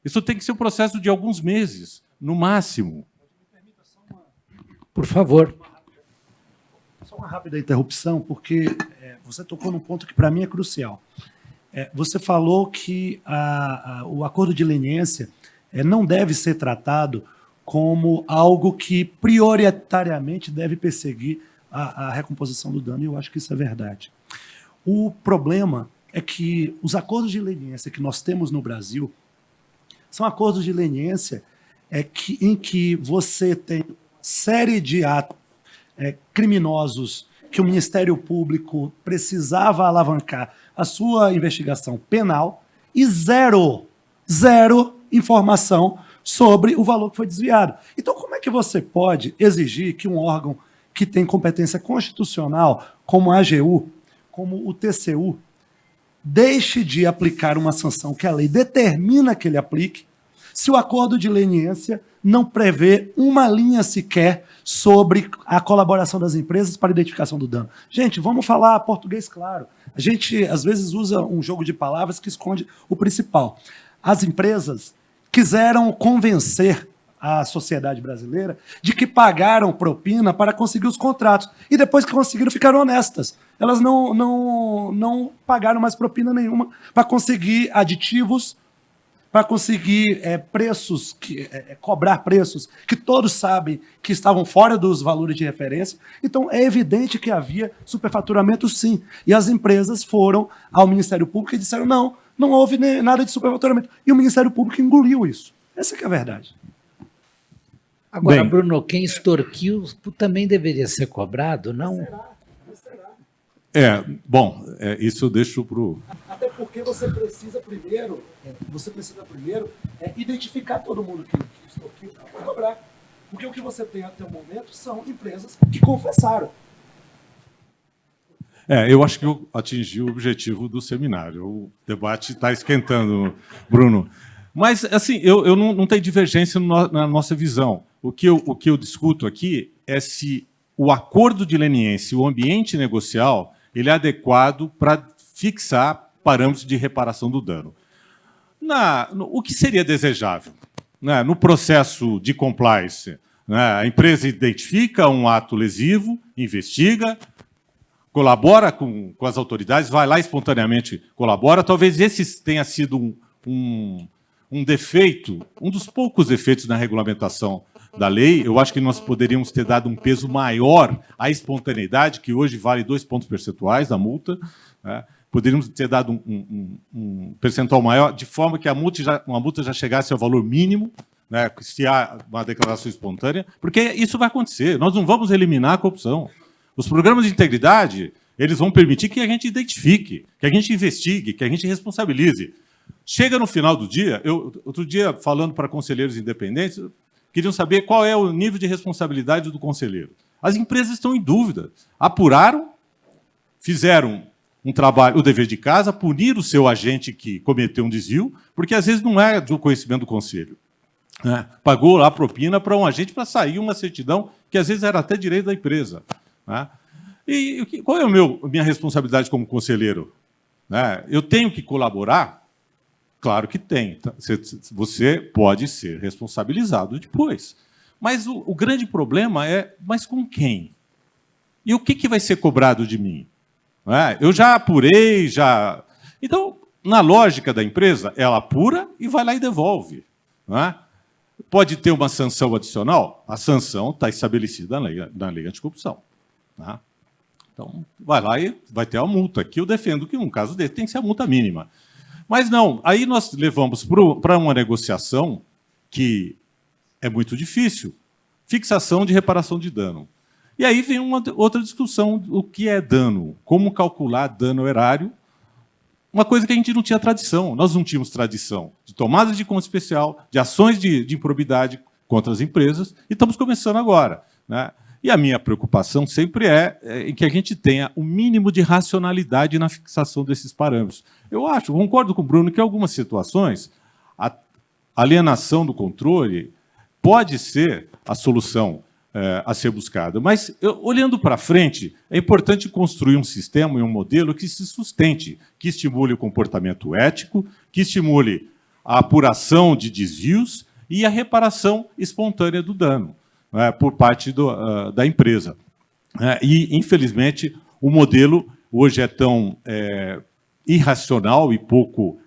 Isso tem que ser um processo de alguns meses, no máximo. Por favor. Só uma rápida interrupção, porque você tocou num ponto que, para mim, é crucial. Você falou que o acordo de leniência não deve ser tratado como algo que prioritariamente deve perseguir a recomposição do dano, e eu acho que isso é verdade. O problema é que os acordos de leniência que nós temos no Brasil são acordos de leniência em que você tem série de atos criminosos que o Ministério Público precisava alavancar a sua investigação penal e zero informação sobre o valor que foi desviado. Então, como é que você pode exigir que um órgão que tem competência constitucional, como a AGU, como o TCU, deixe de aplicar uma sanção que a lei determina que ele aplique, se o acordo de leniência não prevê uma linha sequer sobre a colaboração das empresas para a identificação do dano? Gente, vamos falar português claro. A gente, às vezes, usa um jogo de palavras que esconde o principal. As empresas quiseram convencer a sociedade brasileira de que pagaram propina para conseguir os contratos. E depois que conseguiram, ficaram honestas. Elas não pagaram mais propina nenhuma para conseguir aditivos, para conseguir preços, cobrar preços que todos sabem que estavam fora dos valores de referência. Então, é evidente que havia superfaturamento, sim. E as empresas foram ao Ministério Público e disseram, não houve nada de superfaturamento. E o Ministério Público engoliu isso. Essa que é a verdade. Agora, Bem, Bruno, quem extorquiu também deveria ser cobrado, não? Isso eu deixo para o... Até porque você precisa primeiro identificar todo mundo que extorquiu para cobrar. Porque o que você tem até o momento são empresas que confessaram. Eu acho que eu atingi o objetivo do seminário. O debate está esquentando, Bruno. Mas, assim, eu não tenho divergência na nossa visão. O que eu discuto aqui é se o acordo de leniência, o ambiente negocial, ele é adequado para fixar parâmetros de reparação do dano. O que seria desejável? No processo de compliance, a empresa identifica um ato lesivo, investiga, colabora com as autoridades, vai lá espontaneamente colabora. Talvez esse tenha sido um defeito, um dos poucos defeitos na regulamentação da lei. Eu acho que nós poderíamos ter dado um peso maior à espontaneidade, que hoje vale 2 pontos percentuais da multa. Poderíamos ter dado um percentual maior, de forma que uma multa já chegasse ao valor mínimo, se há uma declaração espontânea, porque isso vai acontecer. Nós não vamos eliminar a corrupção. Os programas de integridade, eles vão permitir que a gente identifique, que a gente investigue, que a gente responsabilize. Chega no final do dia, outro dia, falando para conselheiros independentes, queriam saber qual é o nível de responsabilidade do conselheiro. As empresas estão em dúvida. Apuraram, fizeram um trabalho, o dever de casa, punir o seu agente que cometeu um desvio, porque às vezes não é do conhecimento do conselho. Pagou lá a propina para um agente para sair uma certidão que às vezes era até direito da empresa. E qual é a minha responsabilidade como conselheiro? Eu tenho que colaborar? Claro que tem. Você pode ser responsabilizado depois. Mas o grande problema é, mas com quem? E o que vai ser cobrado de mim? Eu já apurei, já... Então, na lógica da empresa, ela apura e vai lá e devolve. Não é? Pode ter uma sanção adicional? A sanção está estabelecida na lei anticorrupção. Tá? Então, vai lá e vai ter a multa, que eu defendo que, num caso desse, tem que ser a multa mínima. Mas não, aí nós levamos para uma negociação que é muito difícil, fixação de reparação de dano. E aí vem uma outra discussão, o que é dano, como calcular dano erário, uma coisa que a gente não tinha tradição. Nós não tínhamos tradição de tomadas de conta especial, de ações de improbidade contra as empresas, e estamos começando agora. Né? E a minha preocupação sempre é em que a gente tenha o mínimo de racionalidade na fixação desses parâmetros. Eu concordo com o Bruno, que em algumas situações a alienação do controle pode ser a solução a ser buscada. Mas, olhando para frente, é importante construir um sistema e um modelo que se sustente, que estimule o comportamento ético, que estimule a apuração de desvios e a reparação espontânea do dano por parte da empresa. E, infelizmente, o modelo hoje é tão irracional e pouco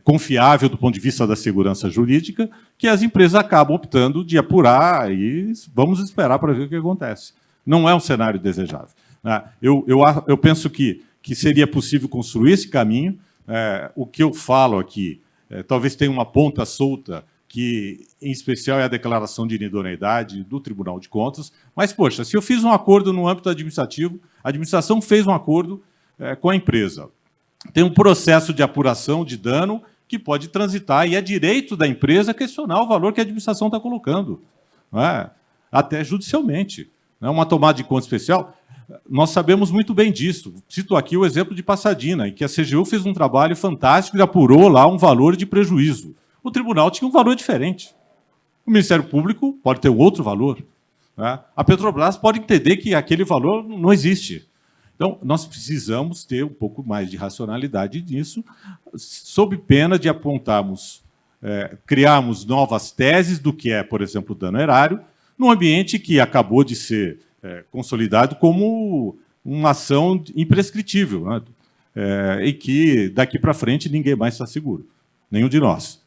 confiável do ponto de vista da segurança jurídica, que as empresas acabam optando de apurar e vamos esperar para ver o que acontece. Não é um cenário desejável. Eu penso que seria possível construir esse caminho. O que eu falo aqui talvez tenha uma ponta solta, que, em especial, é a declaração de inidoneidade do Tribunal de Contas. Mas, poxa, se eu fiz um acordo no âmbito administrativo, a administração fez um acordo com a empresa. Tem um processo de apuração de dano que pode transitar, e é direito da empresa questionar o valor que a administração está colocando, até judicialmente. Uma tomada de conta especial, nós sabemos muito bem disso. Cito aqui o exemplo de Passadina, em que a CGU fez um trabalho fantástico e apurou lá um valor de prejuízo. O tribunal tinha um valor diferente. O Ministério Público pode ter outro valor. A Petrobras pode entender que aquele valor não existe. Então, nós precisamos ter um pouco mais de racionalidade nisso, sob pena de apontarmos, criarmos novas teses do que é, por exemplo, o dano erário, num ambiente que acabou de ser consolidado como uma ação imprescritível, né? E que, daqui para frente, ninguém mais está seguro, nenhum de nós.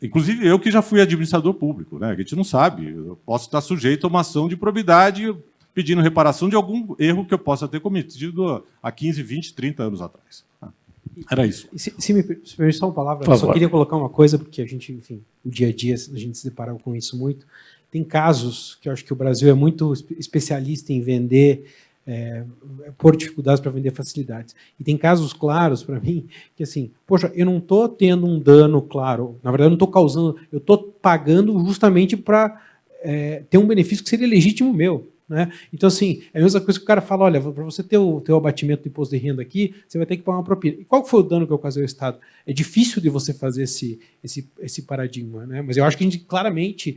Inclusive eu, que já fui administrador público, né? A gente não sabe, eu posso estar sujeito a uma ação de improbidade pedindo reparação de algum erro que eu possa ter cometido há 15, 20, 30 anos atrás. Era isso. Se me permite só uma palavra, eu só queria colocar uma coisa, porque a gente, enfim, no dia a dia, a gente se depara com isso muito. Tem casos que eu acho que o Brasil é muito especialista em vender, pôr dificuldades para vender facilidades. E tem casos claros, para mim, que assim, poxa, eu não estou tendo um dano claro, na verdade eu não estou causando, eu estou pagando justamente para ter um benefício que seria legítimo meu. Né? Então, assim, é a mesma coisa que o cara fala, olha, para você ter o teu abatimento do imposto de renda aqui, você vai ter que pagar uma propina. E qual foi o dano que eu causei ao Estado? É difícil de você fazer esse paradigma, né? Mas eu acho que a gente, claramente,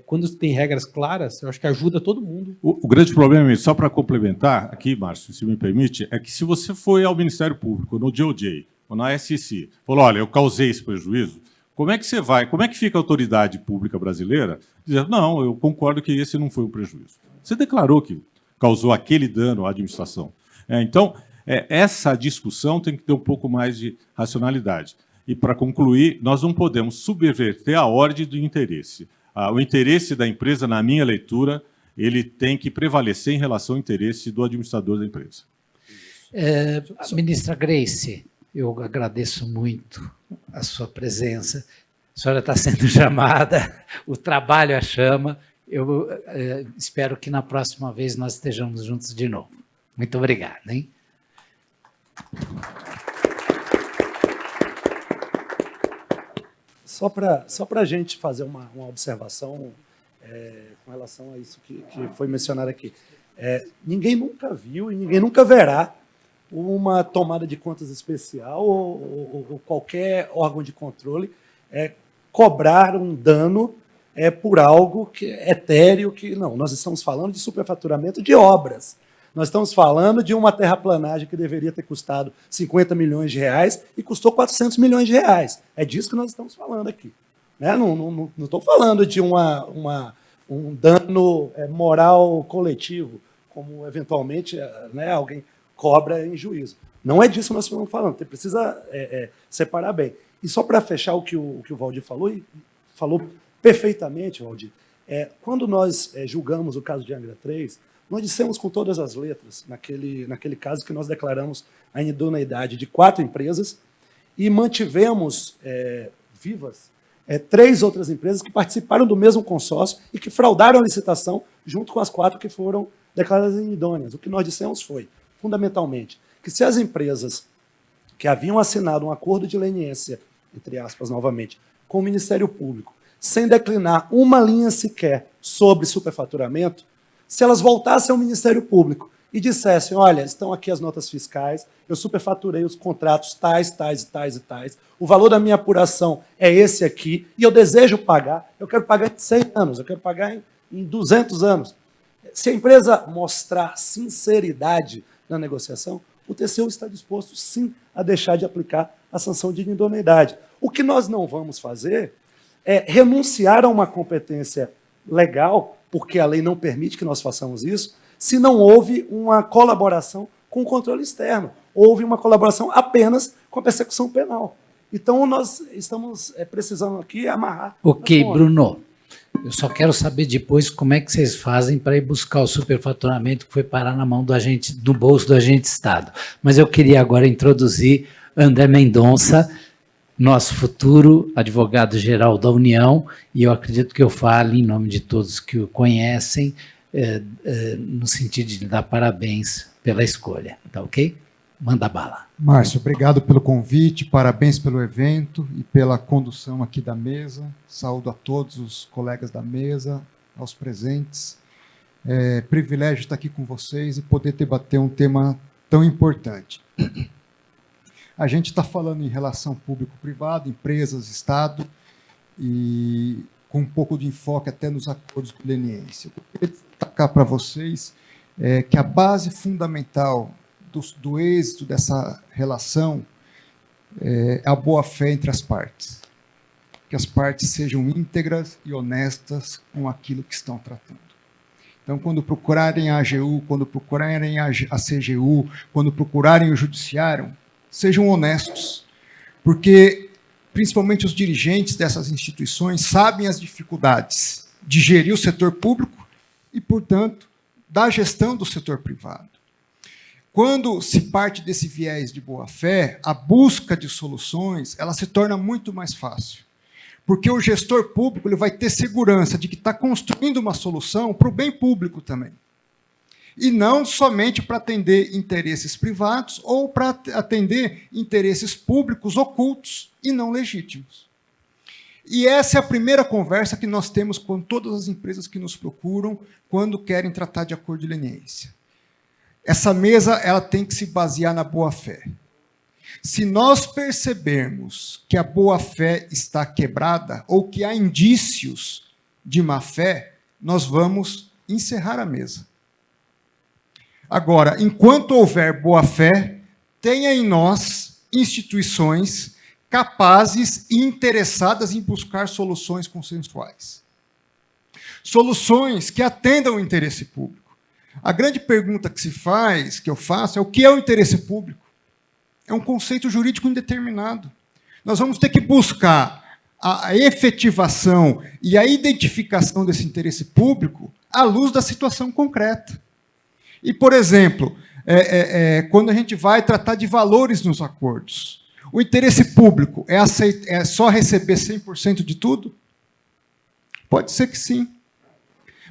quando tem regras claras, eu acho que ajuda todo mundo. O grande problema, só para complementar, aqui, Márcio, se me permite, é que se você foi ao Ministério Público, no DOJ, ou na SEC, falou, olha, eu causei esse prejuízo, como é que fica a autoridade pública brasileira dizendo, não, eu concordo que esse não foi um prejuízo. Você declarou que causou aquele dano à administração. Então, essa discussão tem que ter um pouco mais de racionalidade. E, para concluir, nós não podemos subverter a ordem do interesse. O interesse da empresa, na minha leitura, ele tem que prevalecer em relação ao interesse do administrador da empresa. Ministra Grace, eu agradeço muito a sua presença. A senhora está sendo chamada, o trabalho a chama. Eu espero que na próxima vez nós estejamos juntos de novo. Muito obrigado, hein? Só para a gente fazer uma observação com relação a isso que foi mencionado aqui. Ninguém nunca viu e ninguém nunca verá uma tomada de contas especial ou qualquer órgão de controle cobrar um dano por algo que é etéreo, que não. Nós estamos falando de superfaturamento de obras. Nós estamos falando de uma terraplanagem que deveria ter custado 50 milhões de reais e custou 400 milhões de reais. É disso que nós estamos falando aqui. Né? Não estou falando de um dano moral coletivo, como eventualmente alguém cobra em juízo. Não é disso que nós estamos falando, você precisa separar bem. E só para fechar o que o Valdir falou, e falou perfeitamente, Valdir, quando nós julgamos o caso de Angra 3, nós dissemos com todas as letras, naquele caso que nós declaramos a idoneidade de 4 empresas e mantivemos vivas 3 outras empresas que participaram do mesmo consórcio e que fraudaram a licitação junto com as 4 que foram declaradas idôneas. O que nós dissemos foi, fundamentalmente, que se as empresas que haviam assinado um acordo de leniência, entre aspas, novamente, com o Ministério Público, sem declinar uma linha sequer sobre superfaturamento, se elas voltassem ao Ministério Público e dissessem, olha, estão aqui as notas fiscais, eu superfaturei os contratos tais, tais e tais e tais, o valor da minha apuração é esse aqui, e eu desejo pagar, eu quero pagar em 100 anos, eu quero pagar em 200 anos. Se a empresa mostrar sinceridade na negociação, o TCU está disposto, sim, a deixar de aplicar a sanção de idoneidade. O que nós não vamos fazer é renunciar a uma competência legal, porque a lei não permite que nós façamos isso, se não houve uma colaboração com o controle externo. Houve uma colaboração apenas com a persecução penal. Então, nós estamos precisando aqui amarrar. Ok, Bruno. Eu só quero saber depois como é que vocês fazem para ir buscar o superfaturamento que foi parar na mão do agente, do bolso do agente Estado. Mas eu queria agora introduzir André Mendonça, nosso futuro advogado-geral da União, e eu acredito que eu fale em nome de todos que o conhecem, no sentido de dar parabéns pela escolha. Tá ok? Manda bala. Márcio, obrigado pelo convite, parabéns pelo evento e pela condução aqui da mesa. Saúdo a todos os colegas da mesa, aos presentes. É privilégio estar aqui com vocês e poder debater um tema tão importante. A gente está falando em relação público-privado, empresas, Estado, e com um pouco de enfoque até nos acordos de leniência. Eu queria destacar para vocês que a base fundamental do êxito dessa relação é a boa-fé entre as partes. Que as partes sejam íntegras e honestas com aquilo que estão tratando. Então, quando procurarem a AGU, quando procurarem a CGU, quando procurarem o Judiciário, sejam honestos, porque principalmente os dirigentes dessas instituições sabem as dificuldades de gerir o setor público e, portanto, da gestão do setor privado. Quando se parte desse viés de boa-fé, a busca de soluções ela se torna muito mais fácil. Porque o gestor público ele vai ter segurança de que está construindo uma solução para o bem público também. E não somente para atender interesses privados ou para atender interesses públicos ocultos e não legítimos. E essa é a primeira conversa que nós temos com todas as empresas que nos procuram quando querem tratar de acordo de leniência. Essa mesa ela tem que se basear na boa-fé. Se nós percebermos que a boa-fé está quebrada ou que há indícios de má-fé, nós vamos encerrar a mesa. Agora, enquanto houver boa-fé, tenha em nós instituições capazes e interessadas em buscar soluções consensuais. Soluções que atendam o interesse público. A grande pergunta que se faz, que eu faço, é o que é o interesse público? É um conceito jurídico indeterminado. Nós vamos ter que buscar a efetivação e a identificação desse interesse público à luz da situação concreta. E, por exemplo, quando a gente vai tratar de valores nos acordos, o interesse público é só receber 100% de tudo? Pode ser que sim.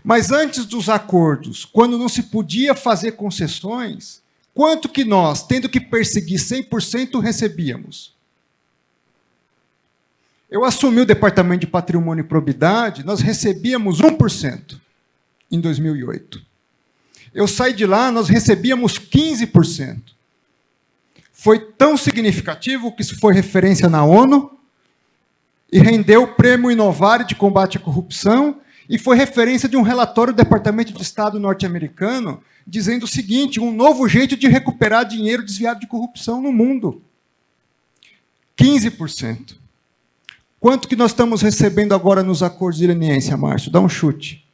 Mas antes dos acordos, quando não se podia fazer concessões, quanto que nós, tendo que perseguir 100%, recebíamos? Eu assumi o Departamento de Patrimônio e Probidade, nós recebíamos 1% em 2008. Eu saí de lá, nós recebíamos 15%. Foi tão significativo que isso foi referência na ONU e rendeu o Prêmio Inovare de Combate à Corrupção e foi referência de um relatório do Departamento de Estado norte-americano dizendo o seguinte, um novo jeito de recuperar dinheiro desviado de corrupção no mundo. 15%. Quanto que nós estamos recebendo agora nos acordos de leniência, Márcio? Dá um chute.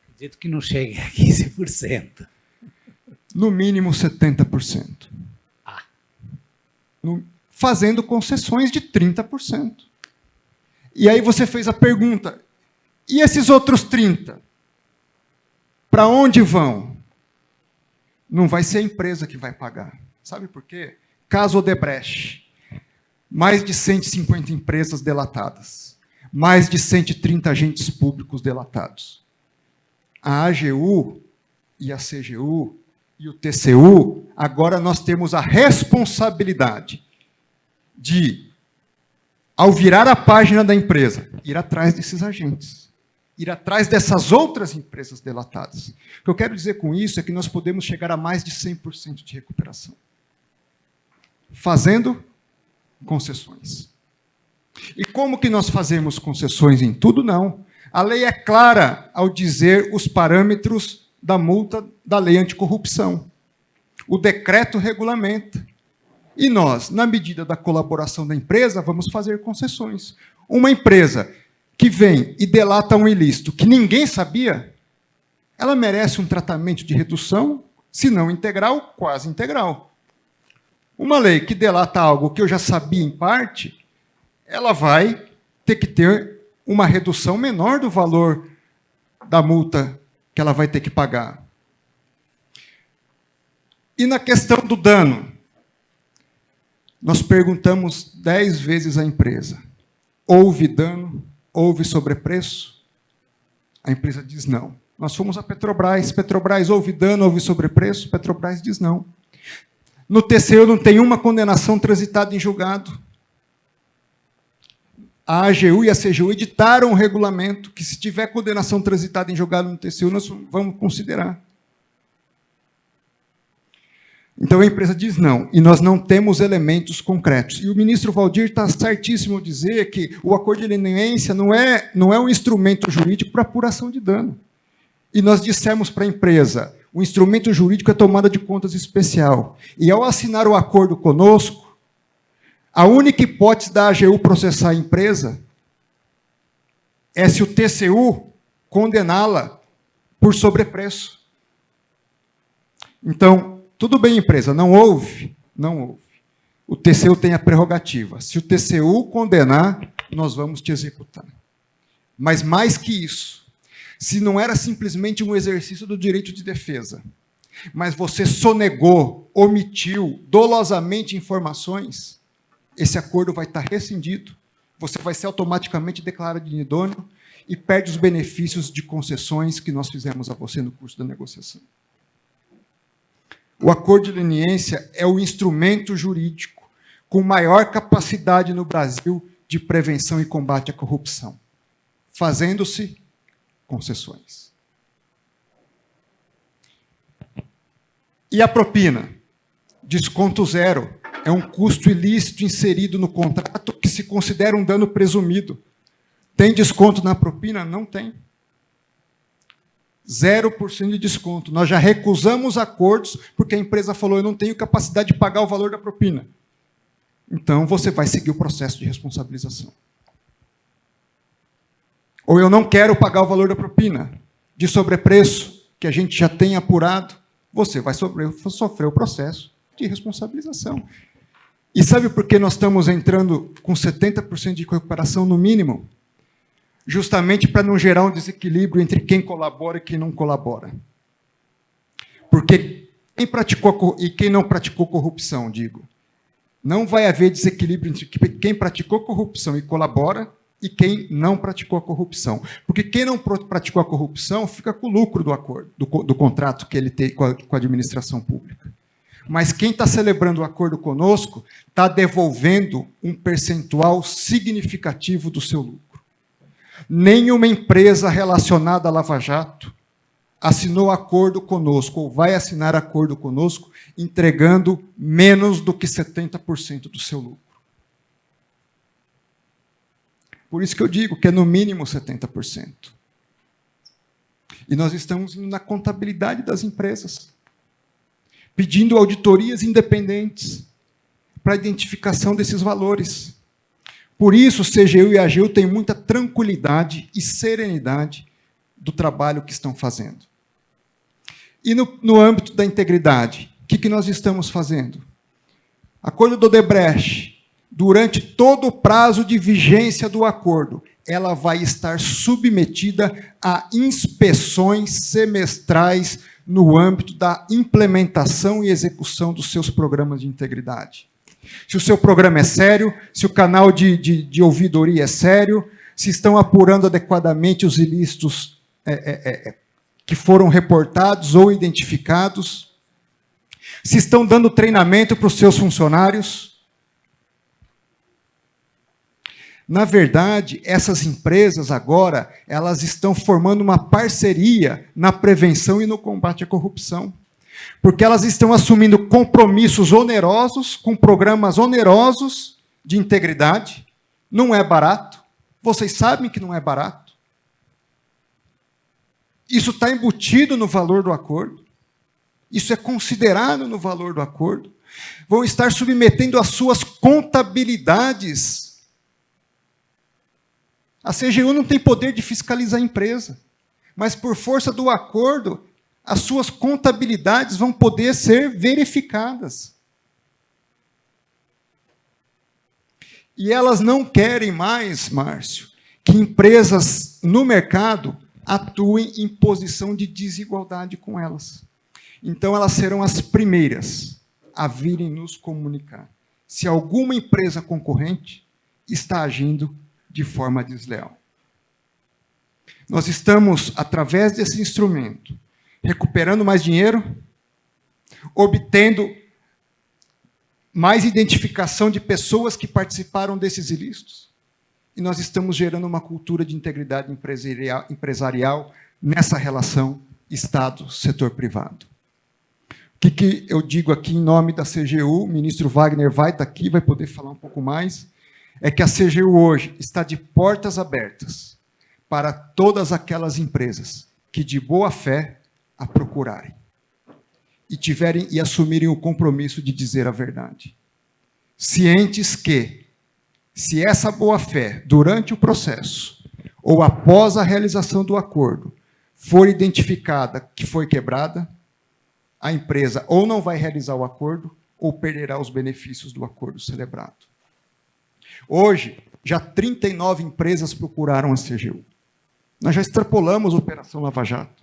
Acredito que não chegue a 15%. No mínimo 70%. Fazendo concessões de 30%. E aí você fez a pergunta, e esses outros 30%? Para onde vão? Não vai ser a empresa que vai pagar. Sabe por quê? Caso Odebrecht, mais de 150 empresas delatadas, mais de 130 agentes públicos delatados. A AGU e a CGU e o TCU, agora nós temos a responsabilidade de, ao virar a página da empresa, ir atrás desses agentes, ir atrás dessas outras empresas delatadas. O que eu quero dizer com isso é que nós podemos chegar a mais de 100% de recuperação, fazendo concessões. E como que nós fazemos concessões em tudo? Não. A lei é clara ao dizer os parâmetros da multa da lei anticorrupção. O decreto regulamenta. E nós, na medida da colaboração da empresa, vamos fazer concessões. Uma empresa que vem e delata um ilícito que ninguém sabia, ela merece um tratamento de redução, se não integral, quase integral. Uma lei que delata algo que eu já sabia em parte, ela vai ter que ter uma redução menor do valor da multa que ela vai ter que pagar. E na questão do dano, nós perguntamos 10 vezes à empresa: houve dano? Houve sobrepreço? A empresa diz não. Nós fomos à Petrobras. Petrobras, houve dano, houve sobrepreço? Petrobras diz não. No TCU não tem uma condenação transitada em julgado. A AGU e a CGU editaram um regulamento que, se tiver condenação transitada em julgado no TCU, nós vamos considerar. Então a empresa diz não, e nós não temos elementos concretos. E o ministro Valdir está certíssimo ao dizer que o acordo de leniência não é um instrumento jurídico para apuração de dano. E nós dissemos para a empresa, o instrumento jurídico é tomada de contas especial. E ao assinar o acordo conosco, a única hipótese da AGU processar a empresa é se o TCU condená-la por sobrepreço. Então, tudo bem, empresa, não houve? Não houve. O TCU tem a prerrogativa. Se o TCU condenar, nós vamos te executar. Mas mais que isso, se não era simplesmente um exercício do direito de defesa, mas você sonegou, omitiu dolosamente informações, esse acordo vai estar rescindido, você vai ser automaticamente declarado inidôneo e perde os benefícios de concessões que nós fizemos a você no curso da negociação. O acordo de leniência é o instrumento jurídico com maior capacidade no Brasil de prevenção e combate à corrupção, fazendo-se concessões. E a propina? Desconto zero. É um custo ilícito inserido no contrato que se considera um dano presumido. Tem desconto na propina? Não tem. 0% de desconto. Nós já recusamos acordos porque a empresa falou: eu não tenho capacidade de pagar o valor da propina. Então, você vai seguir o processo de responsabilização. Ou eu não quero pagar o valor da propina de sobrepreço, que a gente já tem apurado, você vai sofrer o processo de responsabilização. E sabe por que nós estamos entrando com 70% de recuperação no mínimo? Justamente para não gerar um desequilíbrio entre quem colabora e quem não colabora. Porque quem praticou e quem não praticou corrupção, digo, não vai haver desequilíbrio entre quem praticou corrupção e colabora e quem não praticou a corrupção. Porque quem não praticou a corrupção fica com o lucro do acordo, do contrato que ele tem com a administração pública. Mas quem está celebrando o acordo conosco está devolvendo um percentual significativo do seu lucro. Nenhuma empresa relacionada à Lava Jato assinou acordo conosco, ou vai assinar acordo conosco, entregando menos do que 70% do seu lucro. Por isso que eu digo que é no mínimo 70%. E nós estamos indo na contabilidade das empresas, pedindo auditorias independentes para a identificação desses valores. Por isso, o CGU e a AGU têm muita tranquilidade e serenidade do trabalho que estão fazendo. E no âmbito da integridade, o que nós estamos fazendo? Acordo do Odebrecht, durante todo o prazo de vigência do acordo, ela vai estar submetida a inspeções semestrais no âmbito da implementação e execução dos seus programas de integridade. Se o seu programa é sério, se o canal de ouvidoria é sério, se estão apurando adequadamente os ilícitos que foram reportados ou identificados, se estão dando treinamento para os seus funcionários. Na verdade, essas empresas agora, elas estão formando uma parceria na prevenção e no combate à corrupção, porque elas estão assumindo compromissos onerosos, com programas onerosos de integridade. Não é barato. Vocês sabem que não é barato. Isso está embutido no valor do acordo. Isso é considerado no valor do acordo. Vão estar submetendo as suas contabilidades. A CGU não tem poder de fiscalizar a empresa, mas por força do acordo, as suas contabilidades vão poder ser verificadas. E elas não querem mais, Márcio, que empresas no mercado atuem em posição de desigualdade com elas. Então, elas serão as primeiras a virem nos comunicar se alguma empresa concorrente está agindo de forma desleal. Nós estamos, através desse instrumento, recuperando mais dinheiro, obtendo mais identificação de pessoas que participaram desses ilícitos, e nós estamos gerando uma cultura de integridade empresarial nessa relação Estado-setor privado. O que eu digo aqui em nome da CGU, o ministro Wagner vai estar aqui, vai poder falar um pouco mais, é que a CGU hoje está de portas abertas para todas aquelas empresas que, de boa fé, a procurarem e assumirem o compromisso de dizer a verdade. Cientes que, se essa boa-fé, durante o processo, ou após a realização do acordo, for identificada que foi quebrada, a empresa ou não vai realizar o acordo, ou perderá os benefícios do acordo celebrado. Hoje, já 39 empresas procuraram a CGU. Nós já extrapolamos a Operação Lava Jato.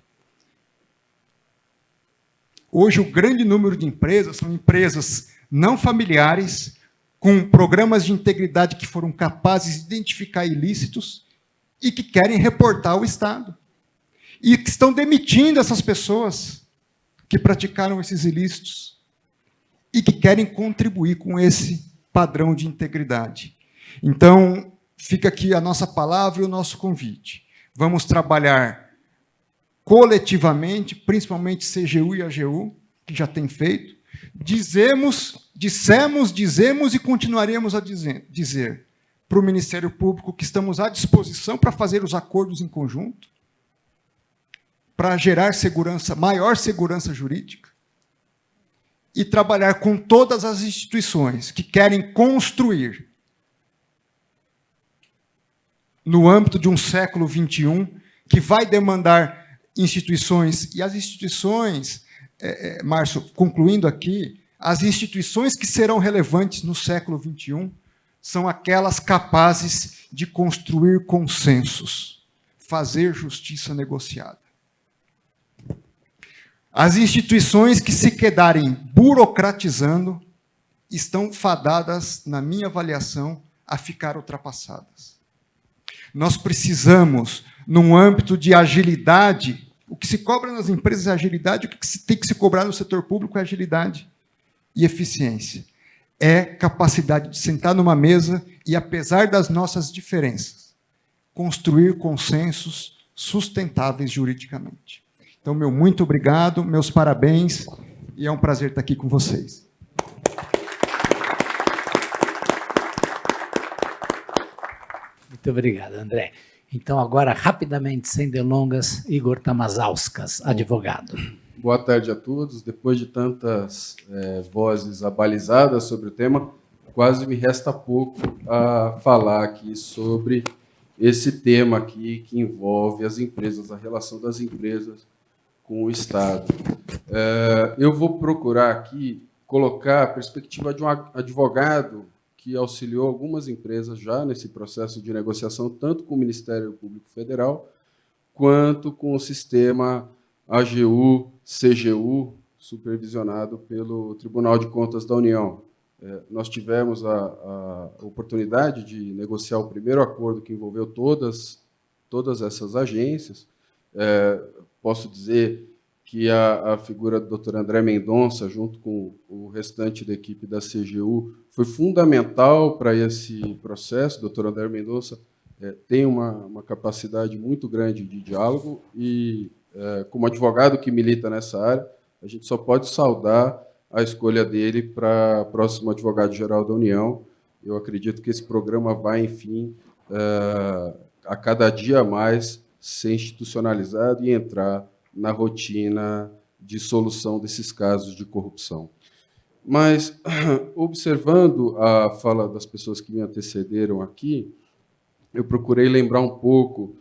Hoje, o grande número de empresas são empresas não familiares, com programas de integridade que foram capazes de identificar ilícitos e que querem reportar ao Estado. E que estão demitindo essas pessoas que praticaram esses ilícitos e que querem contribuir com esse padrão de integridade. Então, fica aqui a nossa palavra e o nosso convite. Vamos trabalhar coletivamente, principalmente CGU e AGU, que já tem feito. Dissemos e continuaremos a dizer para o Ministério Público que estamos à disposição para fazer os acordos em conjunto, para gerar segurança, maior segurança jurídica, e trabalhar com todas as instituições que querem construir, no âmbito de um século XXI, que vai demandar instituições, e as instituições, Márcio, concluindo aqui, as instituições que serão relevantes no século XXI são aquelas capazes de construir consensos, fazer justiça negociada. As instituições que se quedarem burocratizando estão fadadas, na minha avaliação, a ficar ultrapassadas. Nós precisamos, num âmbito de agilidade, o que se cobra nas empresas é agilidade, o que tem que se cobrar no setor público é agilidade e eficiência. É capacidade de sentar numa mesa e, apesar das nossas diferenças, construir consensos sustentáveis juridicamente. Então, meu muito obrigado, meus parabéns, e é um prazer estar aqui com vocês. Muito obrigado, André. Então, agora, rapidamente, sem delongas, Igor Tamazauskas, advogado. Boa tarde a todos. Depois de tantas vozes abalizadas sobre o tema, quase me resta pouco a falar aqui sobre esse tema aqui que envolve as empresas, a relação das empresas com o Estado. Eu vou procurar aqui colocar a perspectiva de um advogado que auxiliou algumas empresas já nesse processo de negociação, tanto com o Ministério Público Federal, quanto com o sistema AGU, CGU, supervisionado pelo Tribunal de Contas da União. Nós tivemos a oportunidade de negociar o primeiro acordo que envolveu todas essas agências. Posso dizer que a figura do Dr. André Mendonça, junto com o restante da equipe da CGU, foi fundamental para esse processo. O Dr. André Mendonça tem uma capacidade muito grande de diálogo e, como advogado que milita nessa área, a gente só pode saudar a escolha dele para próximo advogado-geral da União. Eu acredito que esse programa vai, enfim, a cada dia mais ser institucionalizado e entrar na rotina de solução desses casos de corrupção. Mas, observando a fala das pessoas que me antecederam aqui, eu procurei lembrar um pouco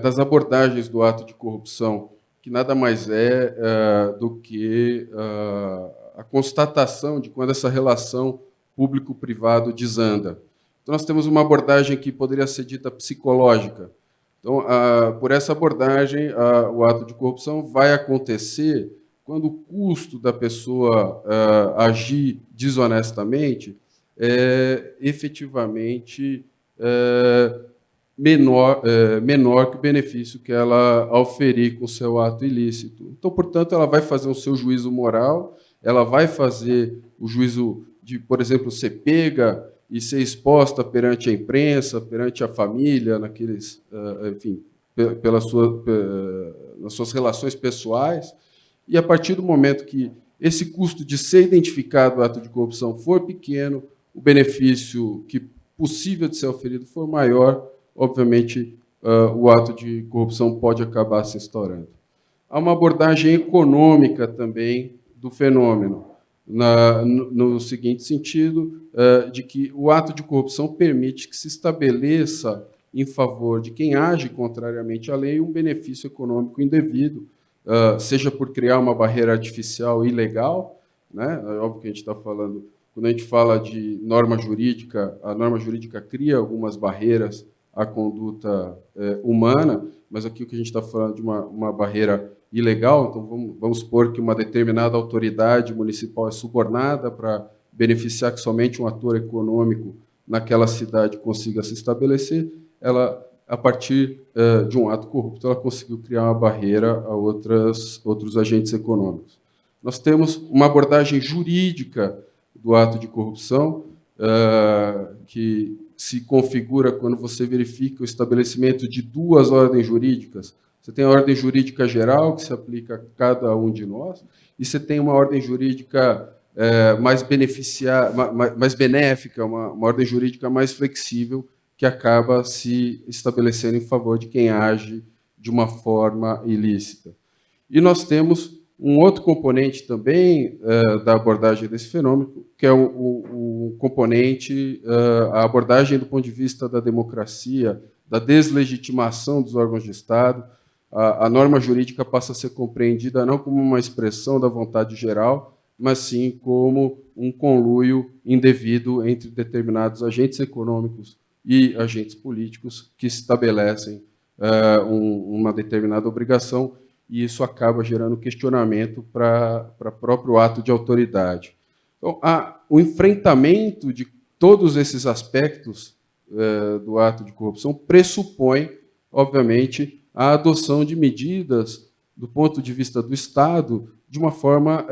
das abordagens do ato de corrupção, que nada mais é do que a constatação de quando essa relação público-privado desanda. Então, nós temos uma abordagem que poderia ser dita psicológica. Então, por essa abordagem, o ato de corrupção vai acontecer quando o custo da pessoa agir desonestamente é efetivamente menor que o benefício que ela auferir com o seu ato ilícito. Então, portanto, ela vai fazer o seu juízo moral, ela vai fazer o juízo de, por exemplo, ser pega e ser exposta perante a imprensa, perante a família, enfim, nas suas relações pessoais, e a partir do momento que esse custo de ser identificado o ato de corrupção for pequeno, o benefício que possível de ser oferido for maior, obviamente, o ato de corrupção pode acabar se instaurando. Há uma abordagem econômica também do fenômeno, no seguinte sentido, de que o ato de corrupção permite que se estabeleça em favor de quem age contrariamente à lei um benefício econômico indevido, seja por criar uma barreira artificial ilegal, né? É óbvio que a gente está falando, quando a gente fala de norma jurídica, a norma jurídica cria algumas barreiras à conduta humana, mas aqui o que a gente está falando de uma barreira ilegal, então vamos supor que uma determinada autoridade municipal é subornada para beneficiar que somente um ator econômico naquela cidade consiga se estabelecer, ela, a partir de um ato corrupto, ela conseguiu criar uma barreira a outros agentes econômicos. Nós temos uma abordagem jurídica do ato de corrupção, que se configura quando você verifica o estabelecimento de duas ordens jurídicas. Você tem a ordem jurídica geral, que se aplica a cada um de nós, e você tem uma ordem jurídica mais benéfica, uma ordem jurídica mais flexível, que acaba se estabelecendo em favor de quem age de uma forma ilícita. E nós temos um outro componente também da abordagem desse fenômeno, que é o componente, a abordagem do ponto de vista da democracia, da deslegitimação dos órgãos de Estado. A norma jurídica passa a ser compreendida não como uma expressão da vontade geral, mas sim como um conluio indevido entre determinados agentes econômicos e agentes políticos que estabelecem uma determinada obrigação, e isso acaba gerando questionamento para o próprio ato de autoridade. Então, o enfrentamento de todos esses aspectos do ato de corrupção pressupõe, obviamente, a adoção de medidas do ponto de vista do Estado de uma forma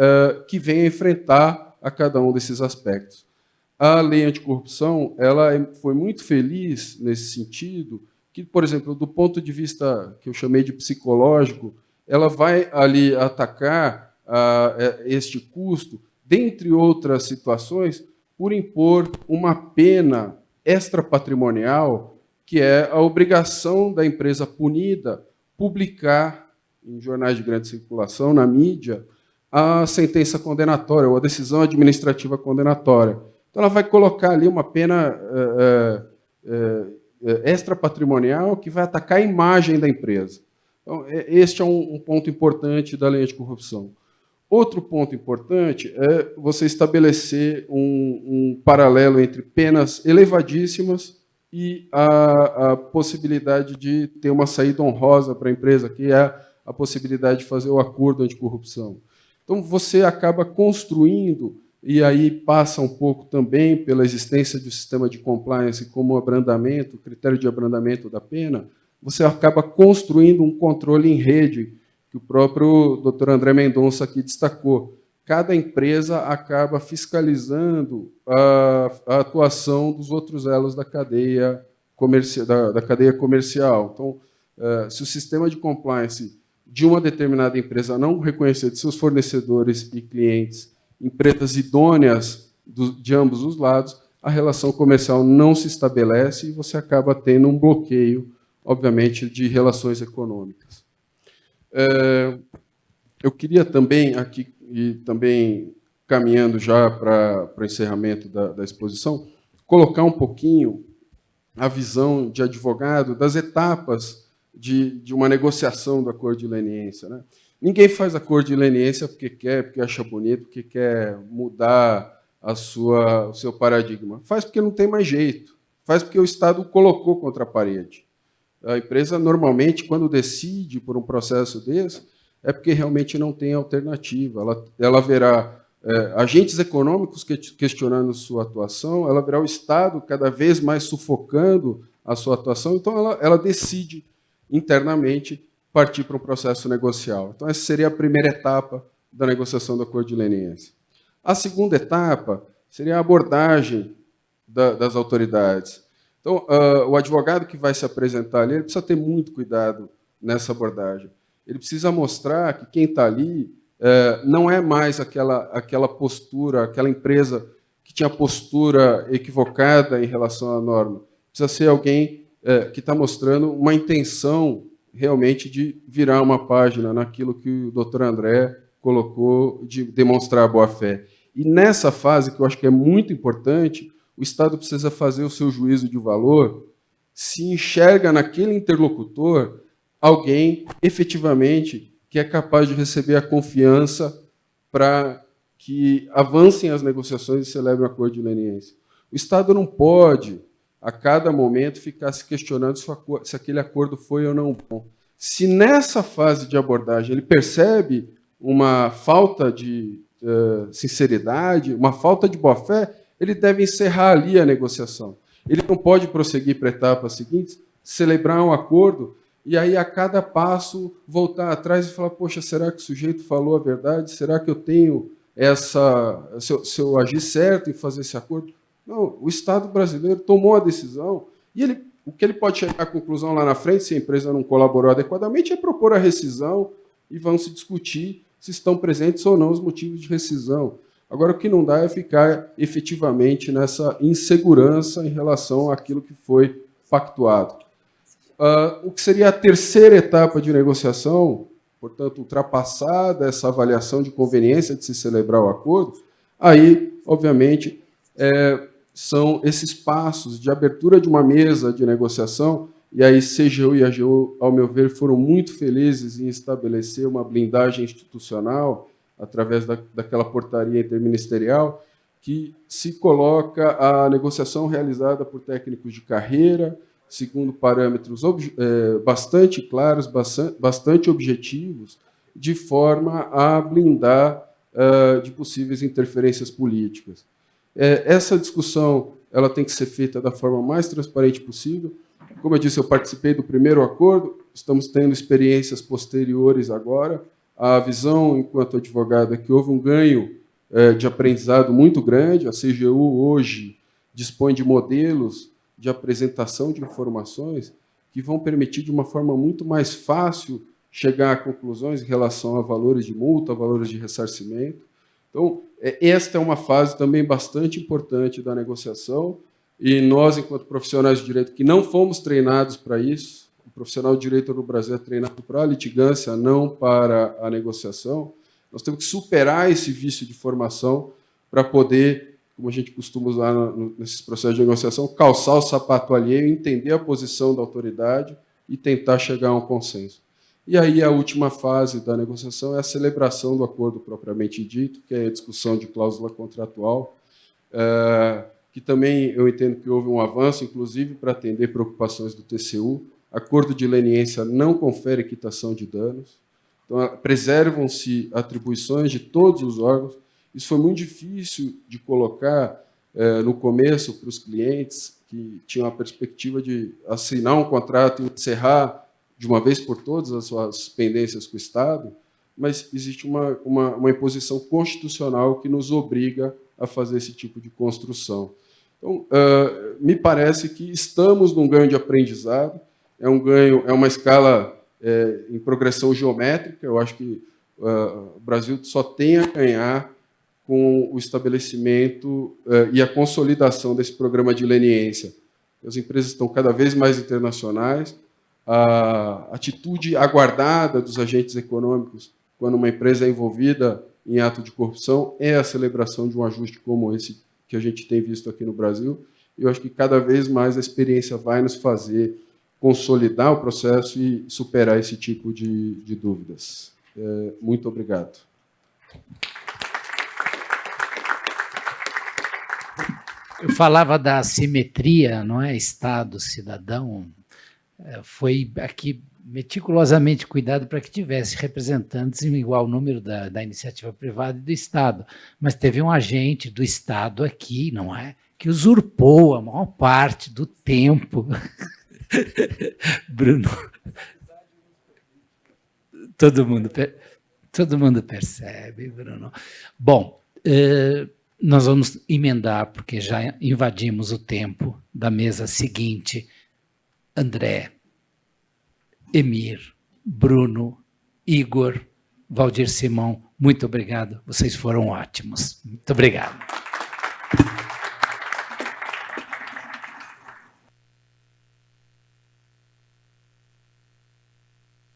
que venha enfrentar a cada um desses aspectos. A lei anticorrupção foi muito feliz nesse sentido, que, por exemplo, do ponto de vista que eu chamei de psicológico, ela vai ali atacar este custo, dentre outras situações, por impor uma pena extrapatrimonial, que é a obrigação da empresa punida publicar em jornais de grande circulação, na mídia, a sentença condenatória ou a decisão administrativa condenatória. Então, ela vai colocar ali uma pena extrapatrimonial que vai atacar a imagem da empresa. Então, este é um ponto importante da lei anticorrupção. Outro ponto importante é você estabelecer um paralelo entre penas elevadíssimas e a possibilidade de ter uma saída honrosa para a empresa, que é a possibilidade de fazer o acordo anticorrupção. Então, você acaba construindo, e aí passa um pouco também pela existência do sistema de compliance como abrandamento, critério de abrandamento da pena, você acaba construindo um controle em rede, que o próprio Dr. André Mendonça aqui destacou. Cada empresa acaba fiscalizando a atuação dos outros elos da cadeia comercial. Então, se o sistema de compliance de uma determinada empresa não reconhecer de seus fornecedores e clientes empresas idôneas de ambos os lados, a relação comercial não se estabelece e você acaba tendo um bloqueio, obviamente, de relações econômicas. Eu queria também, aqui, e também caminhando já para o encerramento da exposição, colocar um pouquinho a visão de advogado das etapas de uma negociação do acordo de leniência, né? Ninguém faz acordo de leniência porque quer, porque acha bonito, porque quer mudar o seu paradigma. Faz porque não tem mais jeito. Faz porque o Estado o colocou contra a parede. A empresa, normalmente, quando decide por um processo desse, é porque realmente não tem alternativa. Ela verá agentes econômicos questionando sua atuação, ela verá o Estado cada vez mais sufocando a sua atuação, então ela decide internamente partir para um processo negocial. Então, essa seria a primeira etapa da negociação do acordo de leniência. A segunda etapa seria a abordagem das autoridades. Então, o advogado que vai se apresentar ali, ele precisa ter muito cuidado nessa abordagem. Ele precisa mostrar que quem está ali não é mais aquela postura, aquela empresa que tinha postura equivocada em relação à norma. Precisa ser alguém que está mostrando uma intenção realmente de virar uma página naquilo que o Dr. André colocou, de demonstrar a boa-fé. E nessa fase, que eu acho que é muito importante, o Estado precisa fazer o seu juízo de valor, se enxerga naquele interlocutor alguém, efetivamente, que é capaz de receber a confiança para que avancem as negociações e celebrem o acordo de leniência. O Estado não pode, a cada momento, ficar se questionando se aquele acordo foi ou não bom. Se nessa fase de abordagem ele percebe uma falta de sinceridade, uma falta de boa-fé, ele deve encerrar ali a negociação. Ele não pode prosseguir para a etapa seguinte, celebrar um acordo e aí, a cada passo, voltar atrás e falar, poxa, será que o sujeito falou a verdade? Será que eu tenho se eu agir certo em fazer esse acordo? Não, o Estado brasileiro tomou a decisão e o que ele pode chegar à conclusão lá na frente, se a empresa não colaborou adequadamente, é propor a rescisão e vão se discutir se estão presentes ou não os motivos de rescisão. Agora, o que não dá é ficar efetivamente nessa insegurança em relação àquilo que foi pactuado. O que seria a terceira etapa de negociação, portanto, ultrapassada essa avaliação de conveniência de se celebrar o acordo, aí, obviamente, são esses passos de abertura de uma mesa de negociação, e aí CGU e AGU, ao meu ver, foram muito felizes em estabelecer uma blindagem institucional através daquela portaria interministerial que se coloca a negociação realizada por técnicos de carreira, segundo parâmetros bastante claros, bastante objetivos, de forma a blindar de possíveis interferências políticas. Essa discussão ela tem que ser feita da forma mais transparente possível. Como eu disse, eu participei do primeiro acordo, estamos tendo experiências posteriores agora. A visão, enquanto advogado, é que houve um ganho de aprendizado muito grande. A CGU, hoje, dispõe de modelos de apresentação de informações que vão permitir, de uma forma muito mais fácil, chegar a conclusões em relação a valores de multa, a valores de ressarcimento. Então, esta é uma fase também bastante importante da negociação, e nós, enquanto profissionais de direito, que não fomos treinados para isso, o profissional de direito no Brasil é treinado para a litigância, não para a negociação, nós temos que superar esse vício de formação para poder, como a gente costuma usar nesses processos de negociação, calçar o sapato alheio, entender a posição da autoridade e tentar chegar a um consenso. E aí a última fase da negociação é a celebração do acordo propriamente dito, que é a discussão de cláusula contratual, que também eu entendo que houve um avanço, inclusive para atender preocupações do TCU. Acordo de leniência não confere quitação de danos, então preservam-se atribuições de todos os órgãos. Isso foi muito difícil de colocar no começo para os clientes que tinham a perspectiva de assinar um contrato e encerrar de uma vez por todas as suas pendências com o Estado, mas existe uma imposição constitucional que nos obriga a fazer esse tipo de construção. Então, me parece que estamos num ganho de aprendizado, é uma escala em progressão geométrica. Eu acho que o Brasil só tem a ganhar com o estabelecimento e a consolidação desse programa de leniência. As empresas estão cada vez mais internacionais, a atitude aguardada dos agentes econômicos quando uma empresa é envolvida em ato de corrupção é a celebração de um ajuste como esse que a gente tem visto aqui no Brasil. Eu acho que cada vez mais a experiência vai nos fazer consolidar o processo e superar esse tipo de dúvidas. Muito obrigado. Eu falava da assimetria, não é? Estado-cidadão. Foi aqui meticulosamente cuidado para que tivesse representantes em igual número da iniciativa privada e do Estado. Mas teve um agente do Estado aqui, não é? Que usurpou a maior parte do tempo. Bruno. Todo mundo percebe, Bruno. Bom, nós vamos emendar, porque já invadimos o tempo da mesa seguinte. André, Emir, Bruno, Igor, Valdir Simão, muito obrigado. Vocês foram ótimos. Muito obrigado.